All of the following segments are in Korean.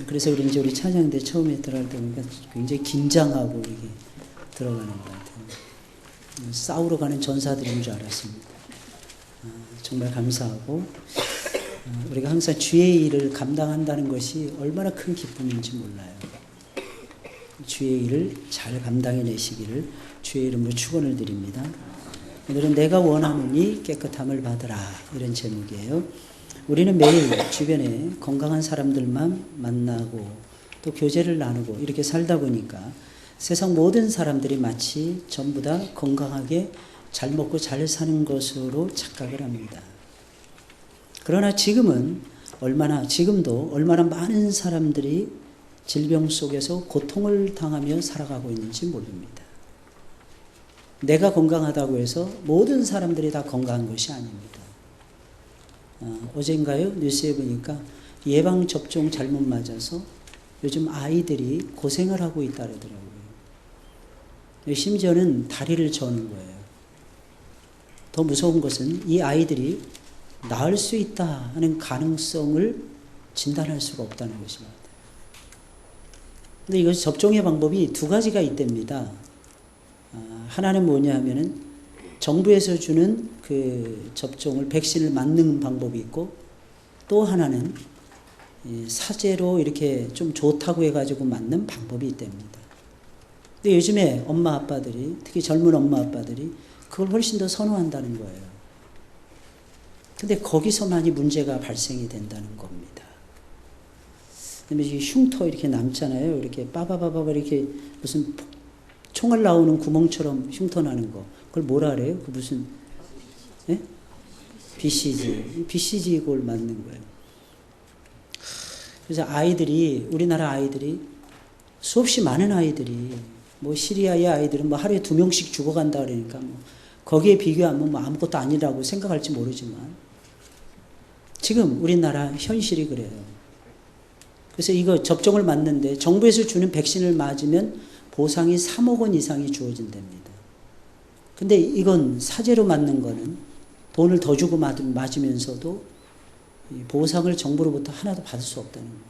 그래서 그런지 우리 찬양대 처음에 들어갈 때 보니까 굉장히 긴장하고 이렇게 들어가는 것 같아요. 싸우러 가는 전사들인 줄 알았습니다. 정말 감사하고 우리가 항상 주의 일을 감당한다는 것이 얼마나 큰 기쁨인지 몰라요. 주의 일을 잘 감당해내시기를 주의 이름으로 축원을 드립니다. 오늘은 내가 원하노니 깨끗함을 받으라, 이런 제목이에요. 우리는 매일 주변에 건강한 사람들만 만나고 또 교제를 나누고 이렇게 살다 보니까 세상 모든 사람들이 마치 전부 다 건강하게 잘 먹고 잘 사는 것으로 착각을 합니다. 그러나 지금도 얼마나 많은 사람들이 질병 속에서 고통을 당하며 살아가고 있는지 모릅니다. 내가 건강하다고 해서 모든 사람들이 다 건강한 것이 아닙니다. 어젠가요? 뉴스에 보니까 예방접종 잘못 맞아서 요즘 아이들이 고생을 하고 있다더라고요. 심지어는 다리를 저는 거예요. 더 무서운 것은 이 아이들이 나을 수 있다 하는 가능성을 진단할 수가 없다는 것입니다. 근데 이것이 접종의 방법이 두 가지가 있답니다. 하나는 뭐냐 하면은 정부에서 주는 그 접종을, 백신을 맞는 방법이 있고, 또 하나는 사제로 이렇게 좀 좋다고 해가지고 맞는 방법이 있답니다. 근데 요즘에 엄마 아빠들이, 특히 젊은 엄마 아빠들이 그걸 훨씬 더 선호한다는 거예요. 근데 거기서 많이 문제가 발생이 된다는 겁니다. 그다음에 흉터 이렇게 남잖아요. 이렇게 빠바바바 이렇게 무슨 총알 나오는 구멍처럼 흉터 나는 거. 그걸 뭐라 그래요? 그 무슨, 예? BCG 그걸 맞는 거예요. 그래서 우리나라 아이들이, 수없이 많은 아이들이, 뭐 시리아의 아이들은 뭐 하루에 2명씩 죽어간다 그러니까 뭐 거기에 비교하면 뭐 아무것도 아니라고 생각할지 모르지만 지금 우리나라 현실이 그래요. 그래서 이거 접종을 맞는데 정부에서 주는 백신을 맞으면 보상이 3억 원 이상이 주어진답니다. 근데 이건 사제로 맞는 거는 돈을 더 주고 맞으면서도 보상을 정부로부터 하나도 받을 수 없다는 거예요.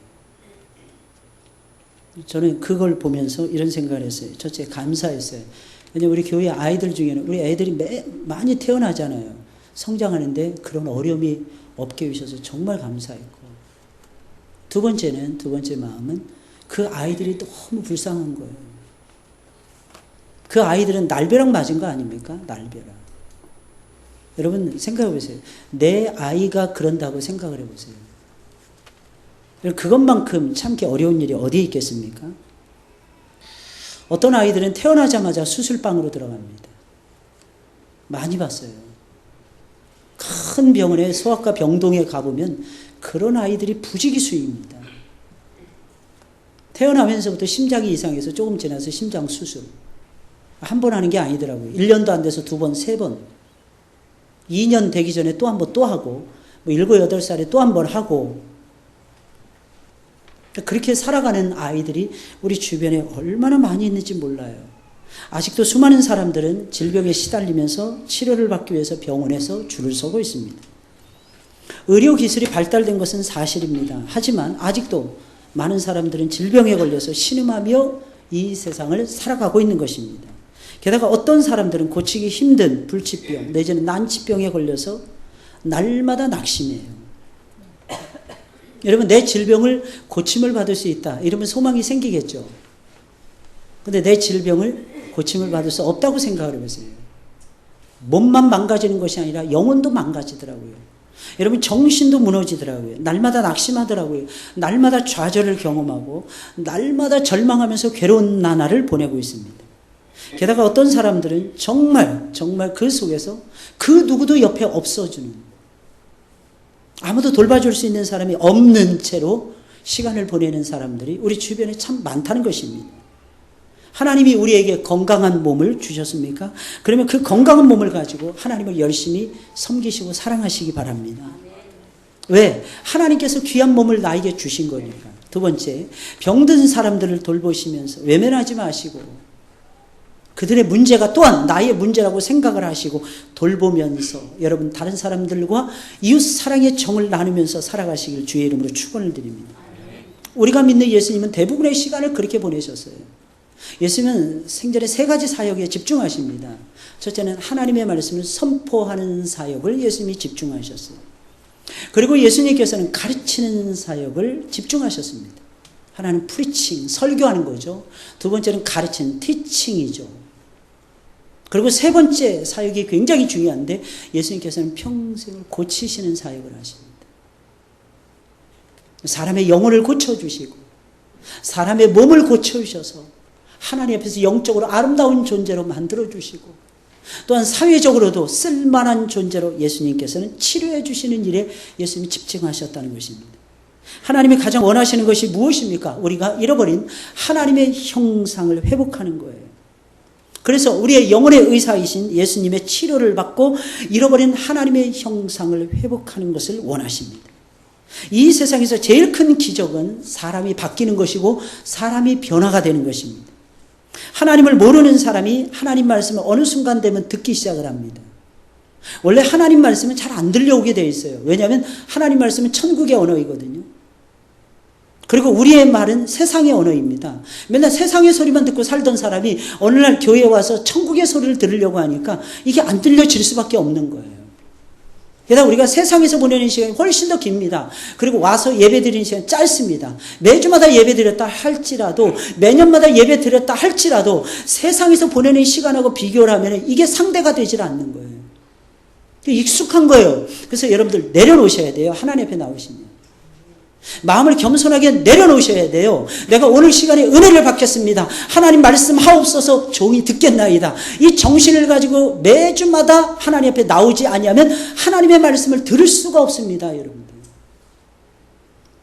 저는 그걸 보면서 이런 생각을 했어요. 첫째, 감사했어요. 왜냐하면 우리 교회 아이들 중에는 우리 애들이 많이 태어나잖아요. 성장하는데 그런 어려움이 없게 해주셔서 정말 감사했고, 두 번째 마음은 그 아이들이 너무 불쌍한 거예요. 그 아이들은 날벼락 맞은 거 아닙니까? 날벼락. 여러분 생각해 보세요. 내 아이가 그런다고 생각을 해보세요. 그것만큼 참기 어려운 일이 어디에 있겠습니까? 어떤 아이들은 태어나자마자 수술방으로 들어갑니다. 많이 봤어요. 큰 병원에, 소아과 병동에 가보면 그런 아이들이 부지기수입니다. 태어나면서부터 심장이 이상해서 조금 지나서 심장 수술. 한 번 하는 게 아니더라고요. 1년도 안 돼서 2번, 3번. 2년 되기 전에 또 한 번 또 하고, 뭐 7, 8살에 또 한 번 하고, 그렇게 살아가는 아이들이 우리 주변에 얼마나 많이 있는지 몰라요. 아직도 수많은 사람들은 질병에 시달리면서 치료를 받기 위해서 병원에서 줄을 서고 있습니다. 의료기술이 발달된 것은 사실입니다. 하지만 아직도 많은 사람들은 질병에 걸려서 신음하며 이 세상을 살아가고 있는 것입니다. 게다가 어떤 사람들은 고치기 힘든 불치병 내지는 난치병에 걸려서 날마다 낙심해요. 여러분, 내 질병을 고침을 받을 수 있다 이러면 소망이 생기겠죠. 근데 내 질병을 고침을 받을 수 없다고 생각을 해보세요. 몸만 망가지는 것이 아니라 영혼도 망가지더라고요. 여러분, 정신도 무너지더라고요. 날마다 낙심하더라고요. 날마다 좌절을 경험하고 날마다 절망하면서 괴로운 나날을 보내고 있습니다. 게다가 어떤 사람들은 정말 그 속에서 그 누구도 옆에 없어주는, 아무도 돌봐줄 수 있는 사람이 없는 채로 시간을 보내는 사람들이 우리 주변에 참 많다는 것입니다. 하나님이 우리에게 건강한 몸을 주셨습니까? 그러면 그 건강한 몸을 가지고 하나님을 열심히 섬기시고 사랑하시기 바랍니다. 왜? 하나님께서 귀한 몸을 나에게 주신 거니까. 두 번째, 병든 사람들을 돌보시면서 외면하지 마시고 그들의 문제가 또한 나의 문제라고 생각을 하시고 돌보면서 여러분 다른 사람들과 이웃 사랑의 정을 나누면서 살아가시길 주의 이름으로 축원을 드립니다. 우리가 믿는 예수님은 대부분의 시간을 그렇게 보내셨어요. 예수님은 생전에 3가지 사역에 집중하십니다. 첫째는 하나님의 말씀을 선포하는 사역을 예수님이 집중하셨어요. 그리고 예수님께서는 가르치는 사역을 집중하셨습니다. 하나는 프리칭, 설교하는 거죠. 두 번째는 가르치는 티칭이죠. 그리고 세 번째 사역이 굉장히 중요한데 예수님께서는 평생을 고치시는 사역을 하십니다. 사람의 영혼을 고쳐주시고 사람의 몸을 고쳐주셔서 하나님 앞에서 영적으로 아름다운 존재로 만들어주시고 또한 사회적으로도 쓸만한 존재로 예수님께서는 치료해 주시는 일에 예수님이 집중하셨다는 것입니다. 하나님이 가장 원하시는 것이 무엇입니까? 우리가 잃어버린 하나님의 형상을 회복하는 거예요. 그래서 우리의 영혼의 의사이신 예수님의 치료를 받고 잃어버린 하나님의 형상을 회복하는 것을 원하십니다. 이 세상에서 제일 큰 기적은 사람이 바뀌는 것이고 사람이 변화가 되는 것입니다. 하나님을 모르는 사람이 하나님 말씀을 어느 순간 되면 듣기 시작을 합니다. 원래 하나님 말씀은 잘 안 들려오게 되어 있어요. 왜냐하면 하나님 말씀은 천국의 언어이거든요. 그리고 우리의 말은 세상의 언어입니다. 맨날 세상의 소리만 듣고 살던 사람이 어느 날 교회에 와서 천국의 소리를 들으려고 하니까 이게 안 들려질 수밖에 없는 거예요. 게다가 우리가 세상에서 보내는 시간이 훨씬 더 깁니다. 그리고 와서 예배 드리는 시간이 짧습니다. 매주마다 예배 드렸다 할지라도 매년마다 예배 드렸다 할지라도 세상에서 보내는 시간하고 비교를 하면 이게 상대가 되질 않는 거예요. 익숙한 거예요. 그래서 여러분들 내려놓으셔야 돼요. 하나님 앞에 나오시면. 마음을 겸손하게 내려놓으셔야 돼요. 내가 오늘 시간에 은혜를 받겠습니다. 하나님 말씀 하옵소서 종이 듣겠나이다. 이 정신을 가지고 매주마다 하나님 앞에 나오지 아니하면 하나님의 말씀을 들을 수가 없습니다. 여러분들.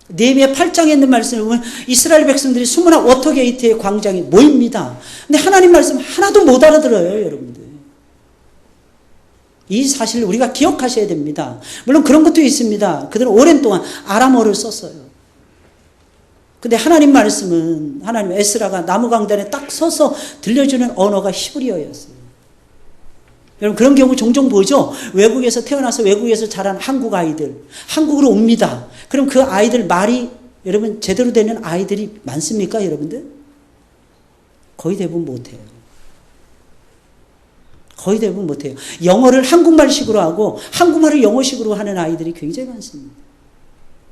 느헤미야 8장에 있는 말씀을 보면 이스라엘 백성들이 수문화 워터게이트의 광장에 모입니다. 근데 하나님 말씀 하나도 못 알아들어요. 여러분들. 이 사실을 우리가 기억하셔야 됩니다. 물론 그런 것도 있습니다. 그들은 오랜 동안 아람어를 썼어요. 근데 하나님 말씀은 하나님 에스라가 나무 강단에 딱 서서 들려주는 언어가 히브리어였어요. 여러분 그런 경우 종종 보죠. 외국에서 태어나서 외국에서 자란 한국 아이들 한국으로 옵니다. 그럼 그 아이들 말이 여러분 제대로 되는 아이들이 많습니까 여러분들? 거의 대부분 못해요. 거의 대부분 못해요. 영어를 한국말식으로 하고 한국말을 영어식으로 하는 아이들이 굉장히 많습니다.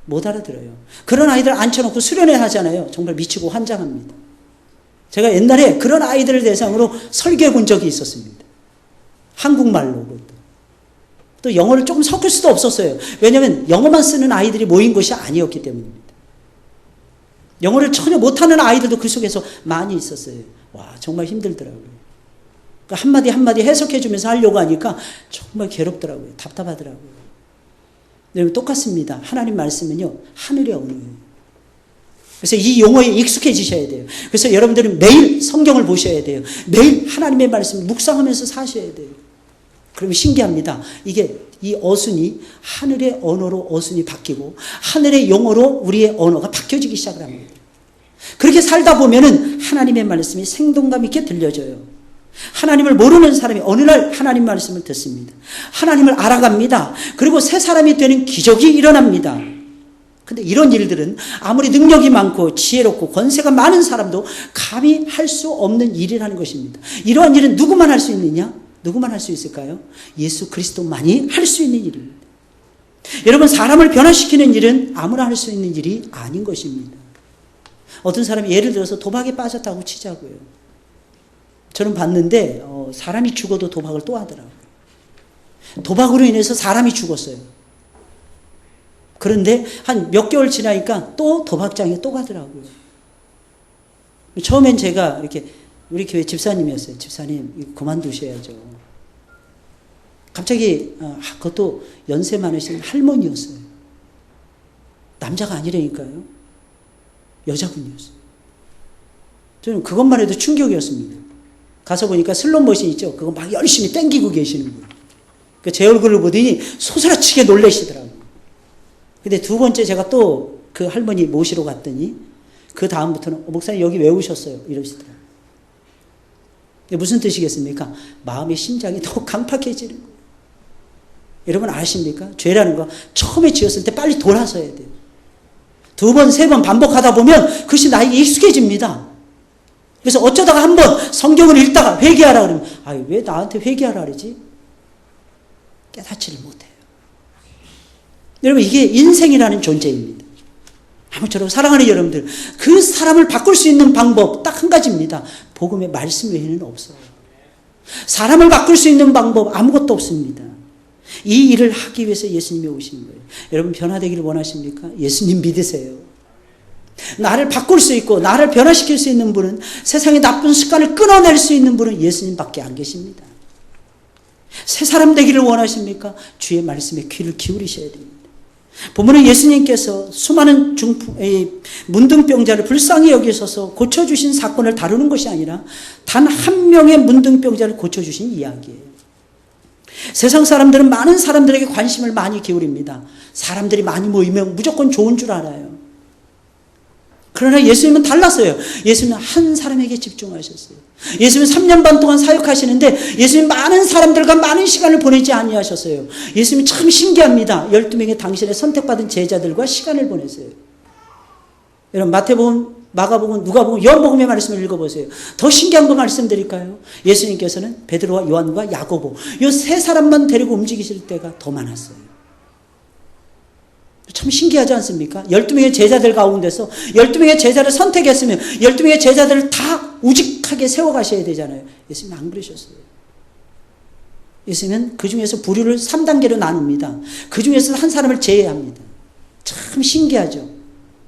못 알아들어요. 그런 아이들 앉혀놓고 수련회 하잖아요. 정말 미치고 환장합니다. 제가 옛날에 그런 아이들을 대상으로 설교해 본 적이 있었습니다. 한국말로. 또 영어를 조금 섞을 수도 없었어요. 왜냐하면 영어만 쓰는 아이들이 모인 곳이 아니었기 때문입니다. 영어를 전혀 못하는 아이들도 그 속에서 많이 있었어요. 와 정말 힘들더라고요. 그러니까 한마디 한마디 해석해 주면서 하려고 하니까 정말 괴롭더라고요. 답답하더라고요. 여러분 똑같습니다. 하나님 말씀은요. 하늘의 언어예요. 그래서 이 용어에 익숙해지셔야 돼요. 그래서 여러분들은 매일 성경을 보셔야 돼요. 매일 하나님의 말씀을 묵상하면서 사셔야 돼요. 그러면 신기합니다. 이게 이 어순이 하늘의 언어로 어순이 바뀌고 하늘의 용어로 우리의 언어가 바뀌어지기 시작을 합니다. 그렇게 살다 보면은 하나님의 말씀이 생동감 있게 들려져요. 하나님을 모르는 사람이 어느 날 하나님 말씀을 듣습니다. 하나님을 알아갑니다. 그리고 새 사람이 되는 기적이 일어납니다. 근데 이런 일들은 아무리 능력이 많고 지혜롭고 권세가 많은 사람도 감히 할 수 없는 일이라는 것입니다. 이러한 일은 누구만 할 수 있느냐? 누구만 할 수 있을까요? 예수 그리스도만이 할 수 있는 일입니다. 여러분 사람을 변화시키는 일은 아무나 할 수 있는 일이 아닌 것입니다. 어떤 사람이 예를 들어서 도박에 빠졌다고 치자고요. 저는 봤는데 사람이 죽어도 도박을 또 하더라고요. 도박으로 인해서 사람이 죽었어요. 그런데 한 몇 개월 지나니까 또 도박장에 또 가더라고요. 처음엔 제가 이렇게 우리 교회 집사님이었어요. 집사님 이거 그만두셔야죠. 갑자기 그것도 연세 많으신 할머니였어요. 남자가 아니라니까요. 여자분이었어요. 저는 그것만 해도 충격이었습니다. 가서 보니까 슬롯 머신 있죠. 그거 막 열심히 땡기고 계시는 거예요. 그러니까 제 얼굴을 보더니 소스라치게 놀라시더라고요. 근데 두 번째 제가 또 그 할머니 모시러 갔더니 그 다음부터는 목사님 여기 왜 오셨어요? 이러시더라고요. 무슨 뜻이겠습니까? 마음의 심장이 더 강팍해지는 거예요. 여러분 아십니까? 죄라는 거 처음에 지었을 때 빨리 돌아서야 돼요. 두 번, 세 번 반복하다 보면 그것이 나에게 익숙해집니다. 그래서 어쩌다가 한번 성경을 읽다가 회개하라 그러면, 왜 나한테 회개하라 그러지? 깨닫지를 못해요. 여러분, 이게 인생이라는 존재입니다. 아무쪼록 사랑하는 여러분들, 그 사람을 바꿀 수 있는 방법 딱 한 가지입니다. 복음의 말씀 외에는 없어요. 사람을 바꿀 수 있는 방법 아무것도 없습니다. 이 일을 하기 위해서 예수님이 오신 거예요. 여러분, 변화되기를 원하십니까? 예수님 믿으세요. 나를 바꿀 수 있고 나를 변화시킬 수 있는 분은, 세상의 나쁜 습관을 끊어낼 수 있는 분은 예수님밖에 안 계십니다. 새 사람 되기를 원하십니까? 주의 말씀에 귀를 기울이셔야 됩니다. 본문은 예수님께서 수많은 문둥병자를 불쌍히 여기셔서 고쳐주신 사건을 다루는 것이 아니라 단 한 명의 문둥병자를 고쳐주신 이야기예요. 세상 사람들은 많은 사람들에게 관심을 많이 기울입니다. 사람들이 많이 모이면 무조건 좋은 줄 알아요. 그러나 예수님은 달랐어요. 예수님은 한 사람에게 집중하셨어요. 예수님은 3년 반 동안 사역하시는데 예수님 많은 사람들과 많은 시간을 보내지 아니하셨어요. 예수님이 참 신기합니다. 12명의 당신의 선택받은 제자들과 시간을 보내세요. 여러분, 마태복음, 마가복음, 누가복음, 요한복음의 말씀을 읽어보세요. 더 신기한 거 말씀드릴까요? 예수님께서는 베드로와 요한과 야고보, 이 세 사람만 데리고 움직이실 때가 더 많았어요. 참 신기하지 않습니까? 12명의 제자들 가운데서 12명의 제자를 선택했으면 12명의 제자들을 다 우직하게 세워가셔야 되잖아요. 예수님은 안 그러셨어요. 예수님은 그 중에서 부류를 3단계로 나눕니다. 그 중에서 한 사람을 제외합니다. 참 신기하죠.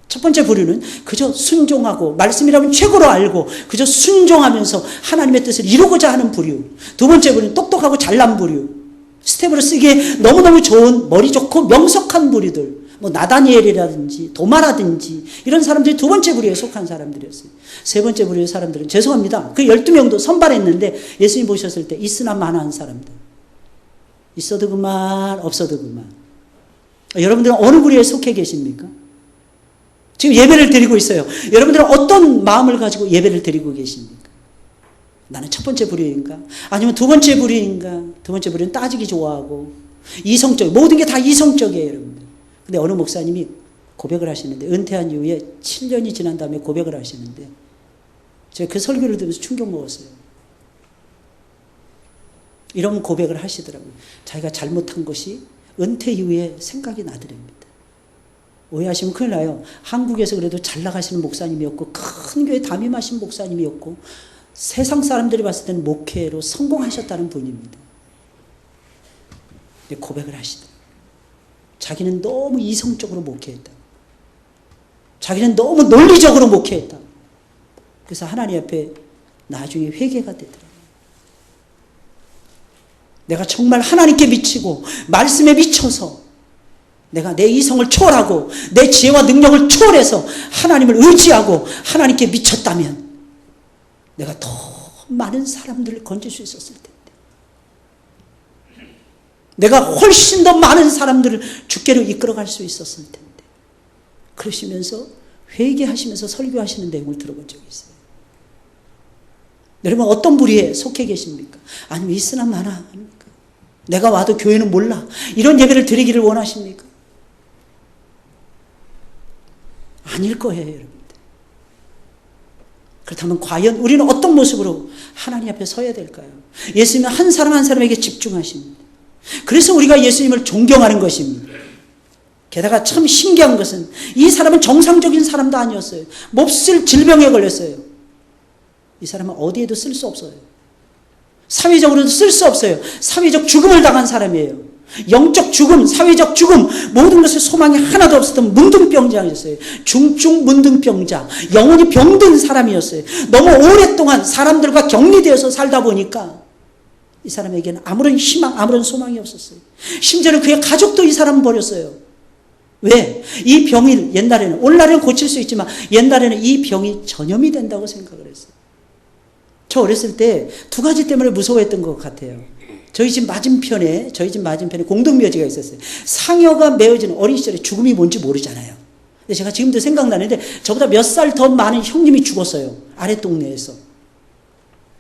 첫 번째 부류는 그저 순종하고 말씀이라면 최고로 알고 그저 순종하면서 하나님의 뜻을 이루고자 하는 부류. 두 번째 부류는 똑똑하고 잘난 부류. 스텝으로 쓰기에 너무너무 좋은 머리 좋고 명석한 부류들. 나다니엘이라든지 도마라든지 이런 사람들이 두 번째 부류에 속한 사람들이었어요. 세 번째 부류의 사람들은, 죄송합니다, 그 12명도 선발했는데 예수님 보셨을 때 있으나 마나한 사람들. 있어도 그만, 없어도 그만. 여러분들은 어느 부류에 속해 계십니까? 지금 예배를 드리고 있어요. 여러분들은 어떤 마음을 가지고 예배를 드리고 계십니까? 나는 첫 번째 부류인가? 아니면 두 번째 부류인가? 두 번째 부류는 따지기 좋아하고 이성적, 모든 게 다 이성적이에요, 여러분들. 근데 어느 목사님이 고백을 하시는데, 은퇴한 이후에 7년이 지난 다음에 고백을 하시는데, 제가 그 설교를 들으면서 충격 먹었어요. 이런 고백을 하시더라고요. 자기가 잘못한 것이 은퇴 이후에 생각이 나더랍니다. 오해하시면 큰일 나요. 한국에서 그래도 잘 나가시는 목사님이었고 큰 교회 담임하신 목사님이었고 세상 사람들이 봤을 때는 목회로 성공하셨다는 분입니다. 고백을 하시더라고요. 자기는 너무 이성적으로 목회했다. 자기는 너무 논리적으로 목회했다. 그래서 하나님 앞에 나중에 회개가 되더라고요. 내가 정말 하나님께 미치고 말씀에 미쳐서 내가 내 이성을 초월하고 내 지혜와 능력을 초월해서 하나님을 의지하고 하나님께 미쳤다면 내가 더 많은 사람들을 건질 수 있었을 텐데, 내가 훨씬 더 많은 사람들을 주께로 이끌어갈 수 있었을 텐데, 그러시면서 회개하시면서 설교하시는 내용을 들어본 적이 있어요. 여러분, 어떤 부류에 속해 계십니까? 아니면 있으나 마나 합니까? 내가 와도 교회는 몰라, 이런 예배를 드리기를 원하십니까? 아닐 거예요, 여러분들. 그렇다면 과연 우리는 어떤 모습으로 하나님 앞에 서야 될까요? 예수님은 한 사람 한 사람에게 집중하십니다. 그래서 우리가 예수님을 존경하는 것입니다. 게다가 참 신기한 것은 이 사람은 정상적인 사람도 아니었어요. 몹쓸 질병에 걸렸어요. 이 사람은 어디에도 쓸 수 없어요. 사회적으로도 쓸 수 없어요. 사회적 죽음을 당한 사람이에요. 영적 죽음, 사회적 죽음, 모든 것에 소망이 하나도 없었던 문둥병자였어요. 중증 문둥병자, 영원히 병든 사람이었어요. 너무 오랫동안 사람들과 격리되어서 살다 보니까 이 사람에게는 아무런 희망, 아무런 소망이 없었어요. 심지어는 그의 가족도 이 사람을 버렸어요. 왜? 이 병이 옛날에는, 오늘날에는 고칠 수 있지만 옛날에는 이 병이 전염이 된다고 생각을 했어요. 저 어렸을 때 두 가지 때문에 무서워했던 것 같아요. 저희 집 맞은편에 공동묘지가 있었어요. 상여가 메어지는 어린 시절에 죽음이 뭔지 모르잖아요. 근데 제가 지금도 생각나는데 저보다 몇 살 더 많은 형님이 죽었어요. 아래 동네에서.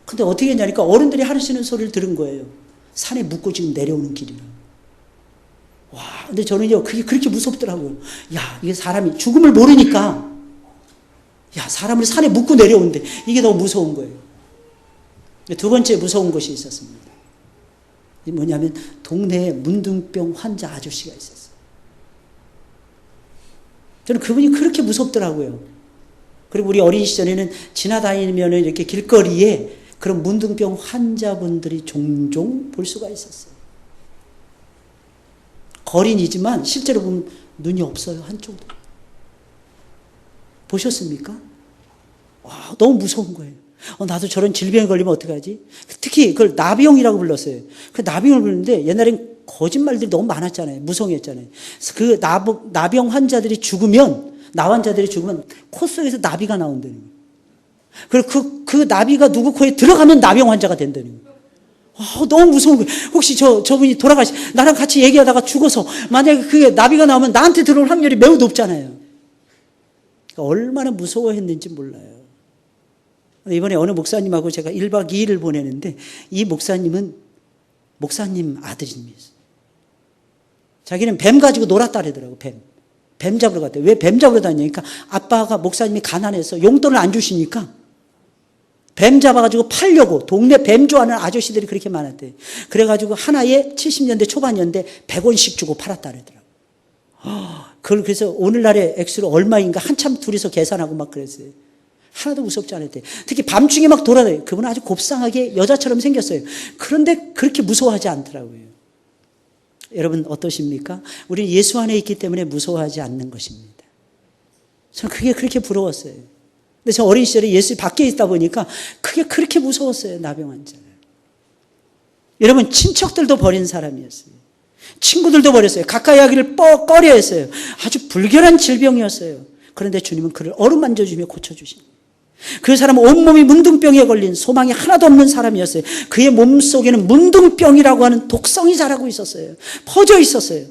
근데 어떻게 했냐니까 어른들이 하시는 소리를 들은 거예요. 산에 묻고 지금 내려오는 길이라. 와, 근데 저는요, 그게 그렇게 무섭더라고요. 야, 이게 사람이 죽음을 모르니까, 야, 사람을 산에 묻고 내려오는데, 이게 너무 무서운 거예요. 두 번째 무서운 것이 있었습니다. 이게 뭐냐면, 동네에 문둥병 환자 아저씨가 있었어요. 저는 그분이 그렇게 무섭더라고요. 그리고 우리 어린 시절에는 지나다니면 이렇게 길거리에 그런 문둥병 환자분들이 종종 볼 수가 있었어요. 거린이지만 실제로 보면 눈이 없어요. 한쪽도. 보셨습니까? 와, 너무 무서운 거예요. 나도 저런 질병에 걸리면 어떡하지? 특히 그걸 나병이라고 불렀어요. 그 나병을 부르는데 옛날엔 거짓말들이 너무 많았잖아요. 무성했잖아요. 그 나병 환자들이 죽으면, 나 환자들이 죽으면 코 속에서 나비가 나온다는 거예요. 그리고 그 나비가 누구 코에 들어가면 나병 환자가 된다는 거예요. 너무 무서운 거예요. 혹시 저분이 나랑 같이 얘기하다가 죽어서 만약에 그게 나비가 나오면 나한테 들어올 확률이 매우 높잖아요. 그러니까 얼마나 무서워했는지 몰라요. 이번에 어느 목사님하고 제가 1박 2일을 보내는데 이 목사님은 목사님 아들입니다. 자기는 뱀 가지고 놀았다 그러더라고. 뱀 잡으러 갔대요. 왜 뱀 잡으러 다니니까 아빠가 목사님이 가난해서 용돈을 안 주시니까 뱀 잡아가지고 팔려고 동네 뱀 좋아하는 아저씨들이 그렇게 많았대요. 그래가지고 하나에 70년대 초반이었는데 100원씩 주고 팔았다 그러더라고요. 그걸 그래서 오늘날의 액수로 얼마인가 한참 둘이서 계산하고 막 그랬어요. 하나도 무섭지 않았대요. 특히 밤중에 막 돌아다녀요. 그분은 아주 곱상하게 여자처럼 생겼어요. 그런데 그렇게 무서워하지 않더라고요. 여러분 어떠십니까? 우리는 예수 안에 있기 때문에 무서워하지 않는 것입니다. 저는 그게 그렇게 부러웠어요. 근데 저 어린 시절에 예수 밖에 있다 보니까 그게 그렇게 무서웠어요. 나병 환자를. 여러분 친척들도 버린 사람이었어요. 친구들도 버렸어요. 가까이 하기를 꺼려 했어요. 아주 불결한 질병이었어요. 그런데 주님은 그를 어루만져주며 고쳐주십니다. 그 사람은 온몸이 문둥병에 걸린 소망이 하나도 없는 사람이었어요. 그의 몸속에는 문둥병이라고 하는 독성이 자라고 있었어요. 퍼져 있었어요.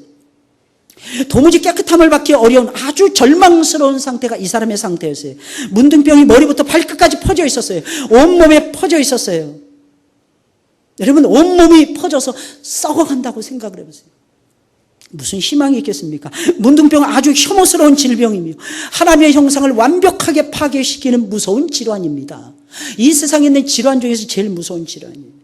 도무지 깨끗함을 받기 어려운 아주 절망스러운 상태가 이 사람의 상태였어요. 문둥병이 머리부터 발끝까지 퍼져 있었어요. 온몸에 퍼져 있었어요. 여러분 온몸이 퍼져서 썩어간다고 생각을 해보세요. 무슨 희망이 있겠습니까? 문둥병은 아주 혐오스러운 질병이며 하나님의 형상을 완벽하게 파괴시키는 무서운 질환입니다. 이 세상에 있는 질환 중에서 제일 무서운 질환이에요.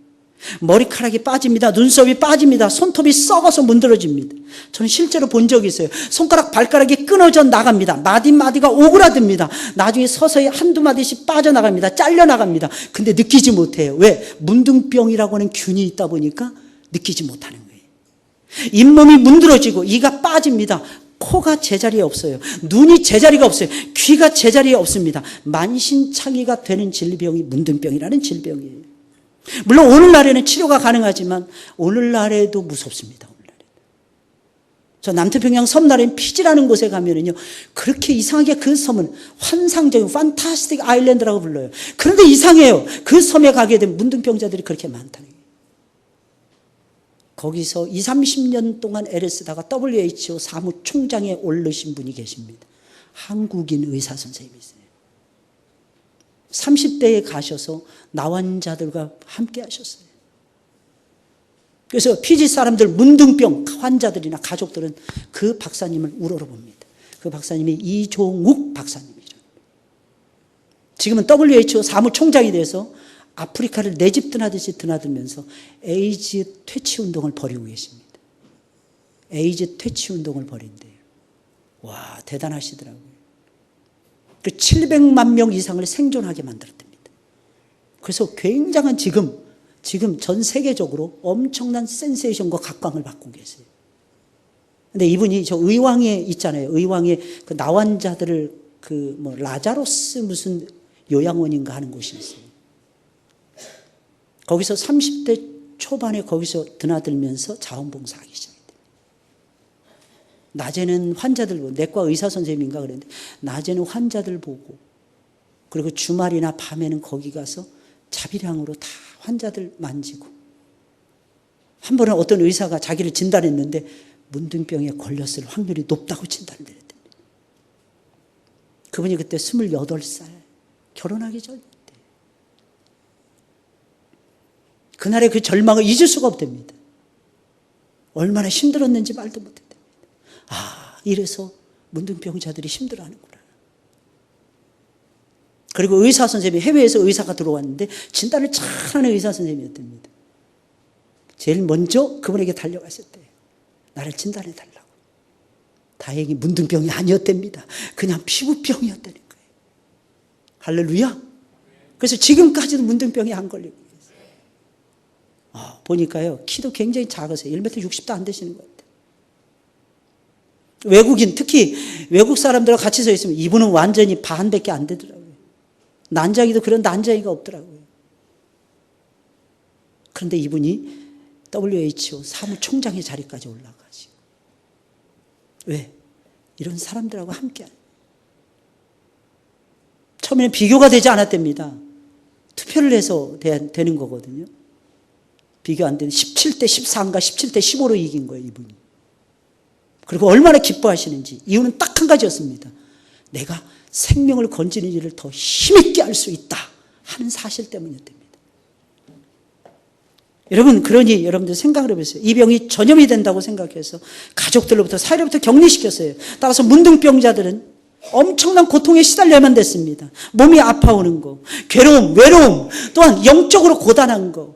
머리카락이 빠집니다. 눈썹이 빠집니다. 손톱이 썩어서 문드러집니다. 저는 실제로 본 적이 있어요. 손가락 발가락이 끊어져 나갑니다. 마디마디가 오그라듭니다. 나중에 서서히 한두 마디씩 빠져나갑니다. 잘려나갑니다. 근데 느끼지 못해요. 왜? 문둥병이라고 하는 균이 있다 보니까 느끼지 못하는 거예요. 잇몸이 문드러지고 이가 빠집니다. 코가 제자리에 없어요. 눈이 제자리가 없어요. 귀가 제자리에 없습니다. 만신창이가 되는 질병이 문둥병이라는 질병이에요. 물론 오늘날에는 치료가 가능하지만 오늘날에도 무섭습니다. 저 남태평양 섬나라인 피지라는 곳에 가면은요, 그렇게 이상하게 그 섬은 환상적인 판타스틱 아일랜드라고 불러요. 그런데 이상해요. 그 섬에 가게 되면 문둥병자들이 그렇게 많다는 거예요. 거기서 20, 30년 동안 애를 쓰다가 WHO 사무총장에 오르신 분이 계십니다. 한국인 의사 선생님이세요. 30대에 가셔서 나환자들과 함께 하셨어요. 그래서 피지 사람들 문둥병 환자들이나 가족들은 그 박사님을 우러러봅니다. 그 박사님이 이종욱 박사님이죠. 지금은 WHO 사무총장이 돼서 아프리카를 내 집 드나듯이 드나들면서 에이즈 퇴치 운동을 벌이고 계십니다. 에이즈 퇴치 운동을 벌인대요. 와, 대단하시더라고요. 그 700만 명 이상을 생존하게 만들었답니다. 그래서 굉장한 지금 전 세계적으로 엄청난 센세이션과 각광을 받고 계세요. 근데 이분이 저 의왕에 있잖아요. 의왕에 그 나환자들을 라자로스 무슨 요양원인가 하는 곳이 있어요. 거기서 30대 초반에 거기서 드나들면서 자원봉사하기 시작했대요. 낮에는 환자들 보고, 내과 의사 선생님인가 그랬는데 낮에는 환자들 보고, 그리고 주말이나 밤에는 거기 가서 자비량으로 다 환자들 만지고, 한 번은 어떤 의사가 자기를 진단했는데 문둥병에 걸렸을 확률이 높다고 진단을 내렸대요. 그분이 그때 28살 결혼하기 전이었대요. 그날의 그 절망을 잊을 수가 없답니다. 얼마나 힘들었는지 말도 못했답니다. 아, 이래서 문둥병자들이 힘들어하는구나. 그리고 의사 선생님이, 해외에서 의사가 들어왔는데 진단을 잘하는 의사 선생님이었답니다. 제일 먼저 그분에게 달려갔을 때 나를 진단해 달라고. 다행히 문둥병이 아니었답니다. 그냥 피부병이었다는 거예요. 할렐루야. 그래서 지금까지도 문둥병이 안 걸리고 있어요. 보니까요, 키도 굉장히 작으세요. 1m 60도 안 되시는 것 같아요. 외국인, 특히 외국 사람들과 같이 서 있으면 이분은 완전히 반밖에 안 되더라고요. 난장이도 그런 난장이가 없더라고요. 그런데 이분이 WHO 사무총장의 자리까지 올라가시고. 왜? 이런 사람들하고 함께. 처음에는 비교가 되지 않았답니다. 투표를 해서 되는 거거든요. 비교 안 되는 17대 14인가 17대 15로 이긴 거예요, 이분이. 그리고 얼마나 기뻐하시는지. 이유는 딱 한 가지였습니다. 내가 생명을 건지는 일을 더 힘있게 할 수 있다 하는 사실 때문이었답니다. 여러분, 그러니 여러분들 생각을 해보세요. 이 병이 전염이 된다고 생각해서 가족들로부터, 사회로부터 격리시켰어요. 따라서 문둥병자들은 엄청난 고통에 시달려야만 됐습니다. 몸이 아파오는 거, 괴로움, 외로움, 또한 영적으로 고단한 거,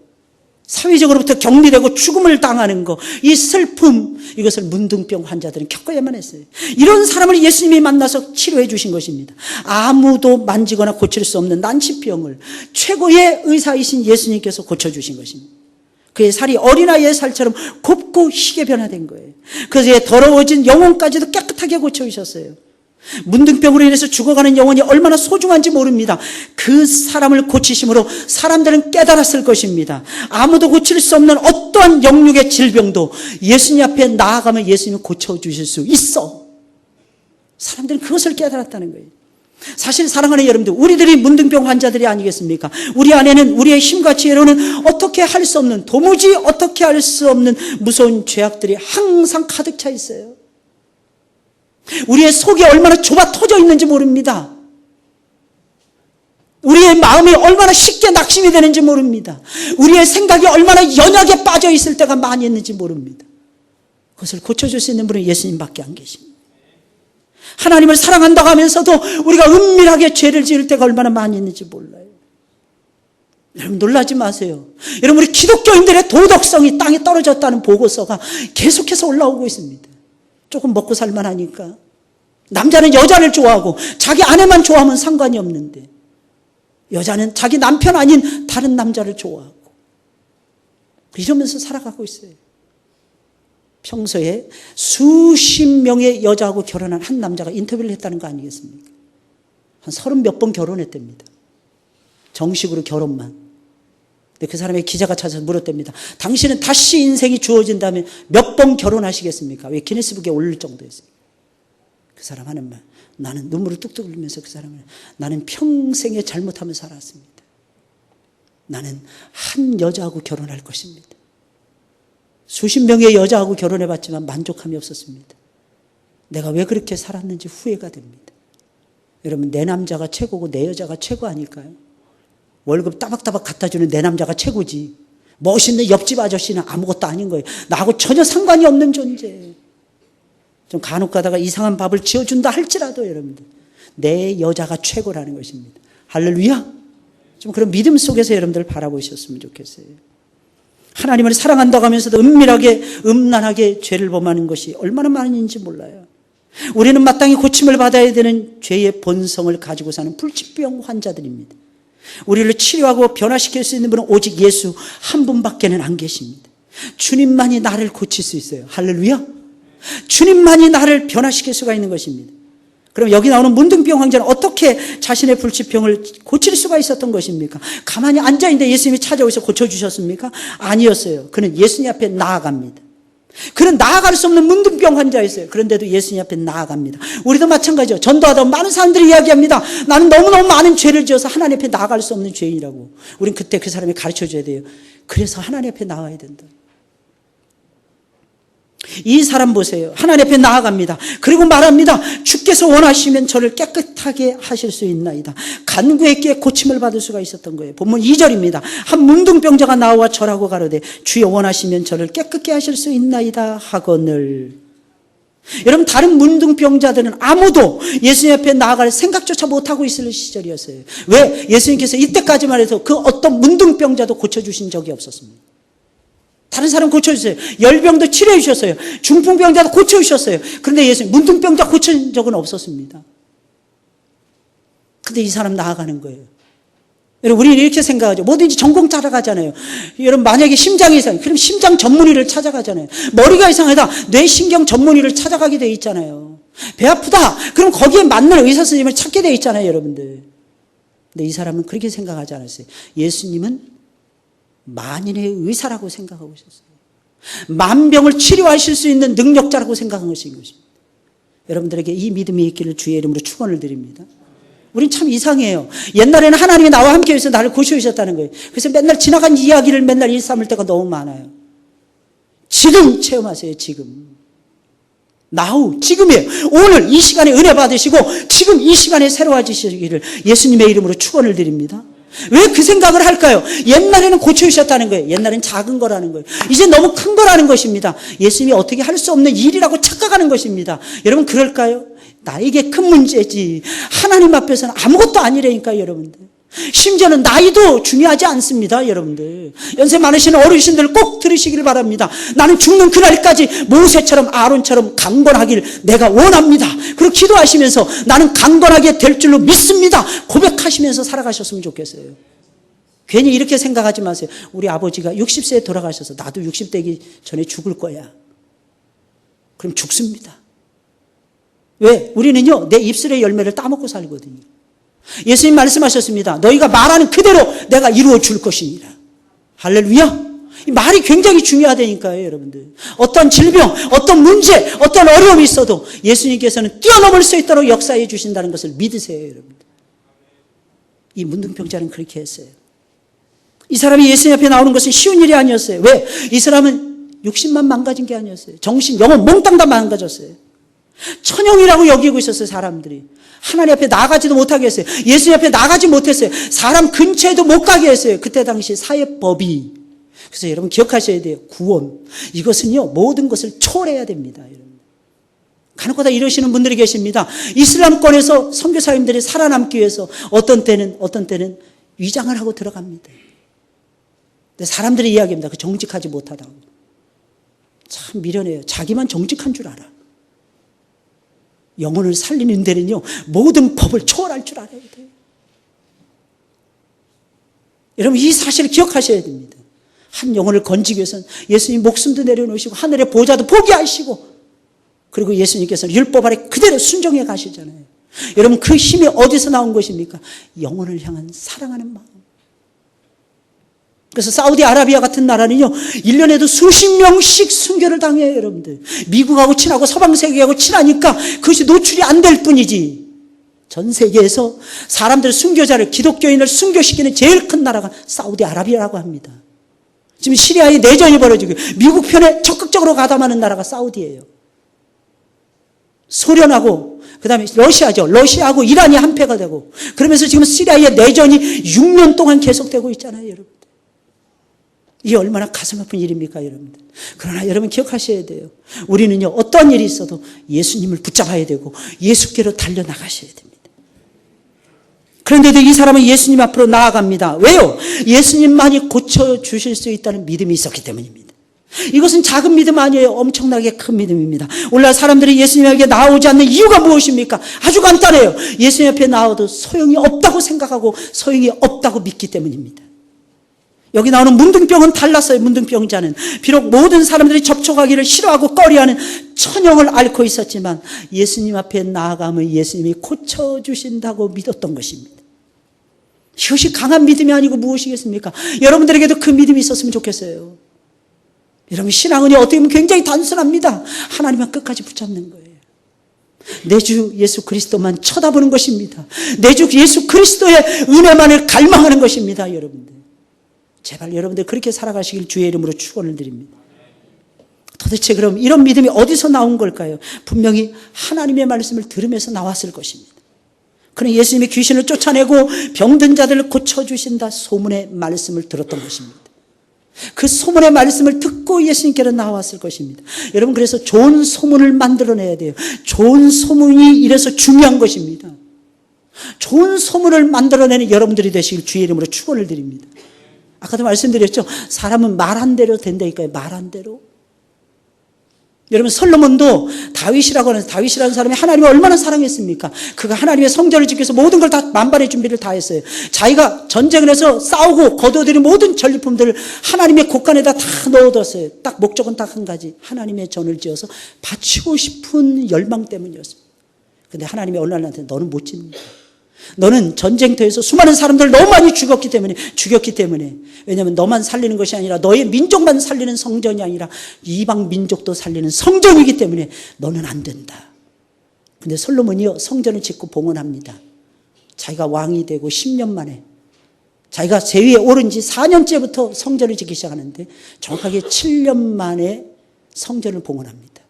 사회적으로부터 격리되고 죽음을 당하는 거, 이 슬픔, 이것을 문둥병 환자들은 겪어야만 했어요. 이런 사람을 예수님이 만나서 치료해 주신 것입니다. 아무도 만지거나 고칠 수 없는 난치병을 최고의 의사이신 예수님께서 고쳐주신 것입니다. 그의 살이 어린아이의 살처럼 곱고 희게 변화된 거예요. 그래서 더러워진 영혼까지도 깨끗하게 고쳐주셨어요. 문둥병으로 인해서 죽어가는 영혼이 얼마나 소중한지 모릅니다. 그 사람을 고치심으로 사람들은 깨달았을 것입니다. 아무도 고칠 수 없는 어떠한 영육의 질병도 예수님 앞에 나아가면 예수님이 고쳐주실 수 있어. 사람들은 그것을 깨달았다는 거예요. 사실 사랑하는 여러분들, 우리들이 문둥병 환자들이 아니겠습니까? 우리 안에는, 우리의 힘과 지혜로는 어떻게 할 수 없는, 도무지 어떻게 할 수 없는 무서운 죄악들이 항상 가득 차 있어요. 우리의 속이 얼마나 좁아 터져 있는지 모릅니다. 우리의 마음이 얼마나 쉽게 낙심이 되는지 모릅니다. 우리의 생각이 얼마나 연약에 빠져 있을 때가 많이 있는지 모릅니다. 그것을 고쳐줄 수 있는 분은 예수님밖에 안 계십니다. 하나님을 사랑한다고 하면서도 우리가 은밀하게 죄를 지을 때가 얼마나 많이 있는지 몰라요. 여러분, 놀라지 마세요. 여러분, 우리 기독교인들의 도덕성이 땅에 떨어졌다는 보고서가 계속해서 올라오고 있습니다. 조금 먹고 살만하니까. 남자는 여자를 좋아하고 자기 아내만 좋아하면 상관이 없는데, 여자는 자기 남편 아닌 다른 남자를 좋아하고, 이러면서 살아가고 있어요. 평소에 수십 명의 여자하고 결혼한 한 남자가 인터뷰를 했다는 거 아니겠습니까? 한 30몇 번 결혼했답니다. 정식으로 결혼만. 근데 그 사람의 기자가 찾아서 물었답니다. 당신은 다시 인생이 주어진다면 몇 번 결혼하시겠습니까? 왜 기네스북에 올릴 정도였습니까? 그 사람 하는 말, 나는 눈물을 뚝뚝 흘리면서 그 사람을, 나는 평생에 잘못하며 살았습니다. 나는 한 여자하고 결혼할 것입니다. 수십 명의 여자하고 결혼해봤지만 만족함이 없었습니다. 내가 왜 그렇게 살았는지 후회가 됩니다. 여러분, 내 남자가 최고고 내 여자가 최고 아닐까요? 월급 따박따박 갖다주는 내 남자가 최고지, 멋있는 옆집 아저씨는 아무것도 아닌 거예요. 나하고 전혀 상관이 없는 존재. 좀 간혹 가다가 이상한 밥을 지어준다 할지라도 여러분들, 내 여자가 최고라는 것입니다. 할렐루야. 좀 그런 믿음 속에서 여러분들 바라보셨으면 좋겠어요. 하나님을 사랑한다고 하면서도 은밀하게, 음란하게 죄를 범하는 것이 얼마나 많은지 몰라요. 우리는 마땅히 고침을 받아야 되는 죄의 본성을 가지고 사는 불치병 환자들입니다. 우리를 치료하고 변화시킬 수 있는 분은 오직 예수 한 분밖에는 안 계십니다. 주님만이 나를 고칠 수 있어요. 할렐루야. 주님만이 나를 변화시킬 수가 있는 것입니다. 그럼 여기 나오는 문둥병 환자는 어떻게 자신의 불치병을 고칠 수가 있었던 것입니까? 가만히 앉아있는데 예수님이 찾아오셔서 고쳐주셨습니까? 아니었어요. 그는 예수님 앞에 나아갑니다. 그는 나아갈 수 없는 문둥병 환자였어요. 그런데도 예수님 앞에 나아갑니다. 우리도 마찬가지죠. 전도하다 많은 사람들이 이야기합니다. 나는 너무너무 많은 죄를 지어서 하나님 앞에 나아갈 수 없는 죄인이라고. 우린 그때 그 사람이 가르쳐줘야 돼요. 그래서 하나님 앞에 나와야 된다. 이 사람 보세요. 하나님 앞에 나아갑니다. 그리고 말합니다. 주께서 원하시면 저를 깨끗하게 하실 수 있나이다. 간구했기에 고침을 받을 수가 있었던 거예요. 본문 2절입니다. 한 문둥병자가 나와 절하고 가로되 주여 원하시면 저를 깨끗게 하실 수 있나이다 하거늘. 여러분, 다른 문둥병자들은 아무도 예수님 앞에 나아갈 생각조차 못하고 있을 시절이었어요. 왜? 예수님께서 이때까지만 해도 그 어떤 문둥병자도 고쳐주신 적이 없었습니다. 다른 사람 고쳐주세요. 열병도 치료해 주셨어요. 중풍병자도 고쳐주셨어요. 그런데 예수님 문둥병자 고쳐준 적은 없었습니다. 근데 이 사람 나아가는 거예요. 여러분, 우리는 이렇게 생각하죠. 뭐든지 전공 찾아가잖아요. 여러분, 만약에 심장이 이상해, 그럼 심장 전문의를 찾아가잖아요. 머리가 이상하다, 뇌신경 전문의를 찾아가게 돼 있잖아요. 배 아프다, 그럼 거기에 맞는 의사 선생님을 찾게 돼 있잖아요, 여러분들. 근데 이 사람은 그렇게 생각하지 않았어요. 예수님은 만인의 의사라고 생각하고 있었어요. 만병을 치료하실 수 있는 능력자라고 생각한 것인 것입니다. 여러분들에게 이 믿음이 있기를 주의 이름으로 축원을 드립니다. 우린 참 이상해요. 옛날에는 하나님이 나와 함께 해서 나를 고쳐주셨다는 거예요. 그래서 맨날 지나간 이야기를 맨날 일삼을 때가 너무 많아요. 지금 체험하세요. 지금. now, 지금이에요. 오늘 이 시간에 은혜 받으시고 지금 이 시간에 새로워지시기를 예수님의 이름으로 축원을 드립니다. 왜 그 생각을 할까요? 옛날에는 고쳐주셨다는 거예요. 옛날엔 작은 거라는 거예요. 이제 너무 큰 거라는 것입니다. 예수님이 어떻게 할 수 없는 일이라고 착각하는 것입니다. 여러분, 그럴까요? 나에게 큰 문제지 하나님 앞에서는 아무것도 아니라니까요, 여러분들. 심지어는 나이도 중요하지 않습니다, 여러분들. 연세 많으신 어르신들 꼭 들으시길 바랍니다. 나는 죽는 그날까지 모세처럼 아론처럼 강건하길 내가 원합니다. 그리고 기도하시면서 나는 강건하게 될 줄로 믿습니다. 고백하시면서 살아가셨으면 좋겠어요. 괜히 이렇게 생각하지 마세요. 우리 아버지가 60세에 돌아가셔서 나도 60되기 전에 죽을 거야. 그럼 죽습니다. 왜? 우리는요, 내 입술의 열매를 따먹고 살거든요. 예수님 말씀하셨습니다. 너희가 말하는 그대로 내가 이루어 줄 것이니라. 할렐루야. 이 말이 굉장히 중요하다니까요, 여러분들. 어떤 질병, 어떤 문제, 어떤 어려움이 있어도 예수님께서는 뛰어넘을 수 있도록 역사해 주신다는 것을 믿으세요, 여러분들. 이 문둥병자는 그렇게 했어요. 이 사람이 예수님 앞에 나오는 것은 쉬운 일이 아니었어요. 왜? 이 사람은 육신만 망가진 게 아니었어요. 정신, 영혼 몽땅 다 망가졌어요. 천형이라고 여기고 있었어요, 사람들이. 하나님 앞에 나가지도 못하게 했어요. 예수님 앞에 나가지 못했어요. 사람 근처에도 못 가게 했어요. 그때 당시 사회법이. 그래서 여러분 기억하셔야 돼요. 구원. 이것은요, 모든 것을 초월해야 됩니다, 여러분. 간혹가다 이러시는 분들이 계십니다. 이슬람권에서 선교사님들이 살아남기 위해서 어떤 때는 위장을 하고 들어갑니다. 근데 사람들이 이야기합니다. 그 정직하지 못하다고. 참 미련해요. 자기만 정직한 줄 알아. 영혼을 살리는 데는요, 모든 법을 초월할 줄 알아야 돼요. 여러분, 이 사실을 기억하셔야 됩니다. 한 영혼을 건지기 위해서는 예수님 목숨도 내려놓으시고 하늘의 보좌도 포기하시고, 그리고 예수님께서는 율법 아래 그대로 순종해 가시잖아요. 여러분, 그 힘이 어디서 나온 것입니까? 영혼을 향한 사랑하는 마음. 그래서 사우디아라비아 같은 나라는요, 1년에도 수십 명씩 순교를 당해요, 여러분들. 미국하고 친하고 서방 세계하고 친하니까 그것이 노출이 안 될 뿐이지. 전 세계에서 사람들 순교자를, 기독교인을 순교시키는 제일 큰 나라가 사우디아라비아라고 합니다. 지금 시리아에 내전이 벌어지고 미국 편에 적극적으로 가담하는 나라가 사우디예요. 소련하고 그다음에 러시아죠. 러시아하고 이란이 한패가 되고, 그러면서 지금 시리아의 내전이 6년 동안 계속되고 있잖아요, 여러분. 이게 얼마나 가슴 아픈 일입니까, 여러분들. 그러나 여러분 기억하셔야 돼요. 우리는요, 어떤 일이 있어도 예수님을 붙잡아야 되고 예수께로 달려나가셔야 됩니다. 그런데도 이 사람은 예수님 앞으로 나아갑니다. 왜요? 예수님만이 고쳐주실 수 있다는 믿음이 있었기 때문입니다. 이것은 작은 믿음 아니에요. 엄청나게 큰 믿음입니다. 오늘날 사람들이 예수님에게 나오지 않는 이유가 무엇입니까? 아주 간단해요. 예수님 앞에 나와도 소용이 없다고 생각하고 소용이 없다고 믿기 때문입니다. 여기 나오는 문둥병은 달랐어요. 문둥병자는 비록 모든 사람들이 접촉하기를 싫어하고 꺼려하는 천형을 앓고 있었지만 예수님 앞에 나아가면 예수님이 고쳐주신다고 믿었던 것입니다. 이것이 강한 믿음이 아니고 무엇이겠습니까? 여러분들에게도 그 믿음이 있었으면 좋겠어요. 여러분, 신앙은요, 어떻게 보면 굉장히 단순합니다. 하나님만 끝까지 붙잡는 거예요. 내 주 예수 그리스도만 쳐다보는 것입니다. 내 주 예수 그리스도의 은혜만을 갈망하는 것입니다, 여러분들. 제발 여러분들 그렇게 살아가시길 주의 이름으로 축원을 드립니다. 도대체 그럼 이런 믿음이 어디서 나온 걸까요? 분명히 하나님의 말씀을 들으면서 나왔을 것입니다. 그는 예수님이 귀신을 쫓아내고 병든 자들을 고쳐주신다 소문의 말씀을 들었던 것입니다. 그 소문의 말씀을 듣고 예수님께로 나왔을 것입니다. 여러분, 그래서 좋은 소문을 만들어내야 돼요. 좋은 소문이 이래서 중요한 것입니다. 좋은 소문을 만들어내는 여러분들이 되시길 주의 이름으로 축원을 드립니다. 아까도 말씀드렸죠. 사람은 말한 대로 된다니까요. 말한 대로. 여러분, 솔로몬도 다윗이라는 사람이 하나님을 얼마나 사랑했습니까? 그가 하나님의 성전을 짓기 위해서 모든 걸 다 만반의 준비를 다 했어요. 자기가 전쟁을 해서 싸우고 거두어들인 모든 전리품들을 하나님의 곳간에다 다 넣어뒀어요. 딱 목적은 딱 한 가지. 하나님의 전을 지어서 바치고 싶은 열망 때문이었습니다. 근데 하나님이 어느 날 나한테 너는 못 짓는다. 너는 전쟁터에서 수많은 사람들 너무 많이 죽였기 때문에 왜냐하면 너만 살리는 것이 아니라 너의 민족만 살리는 성전이 아니라 이방 민족도 살리는 성전이기 때문에 너는 안 된다. 근데 솔로몬이요 성전을 짓고 봉헌합니다. 자기가 왕이 되고 10년 만에 자기가 제위에 오른 지 4년째부터 성전을 짓기 시작하는데 정확하게 7년 만에 성전을 봉헌합니다.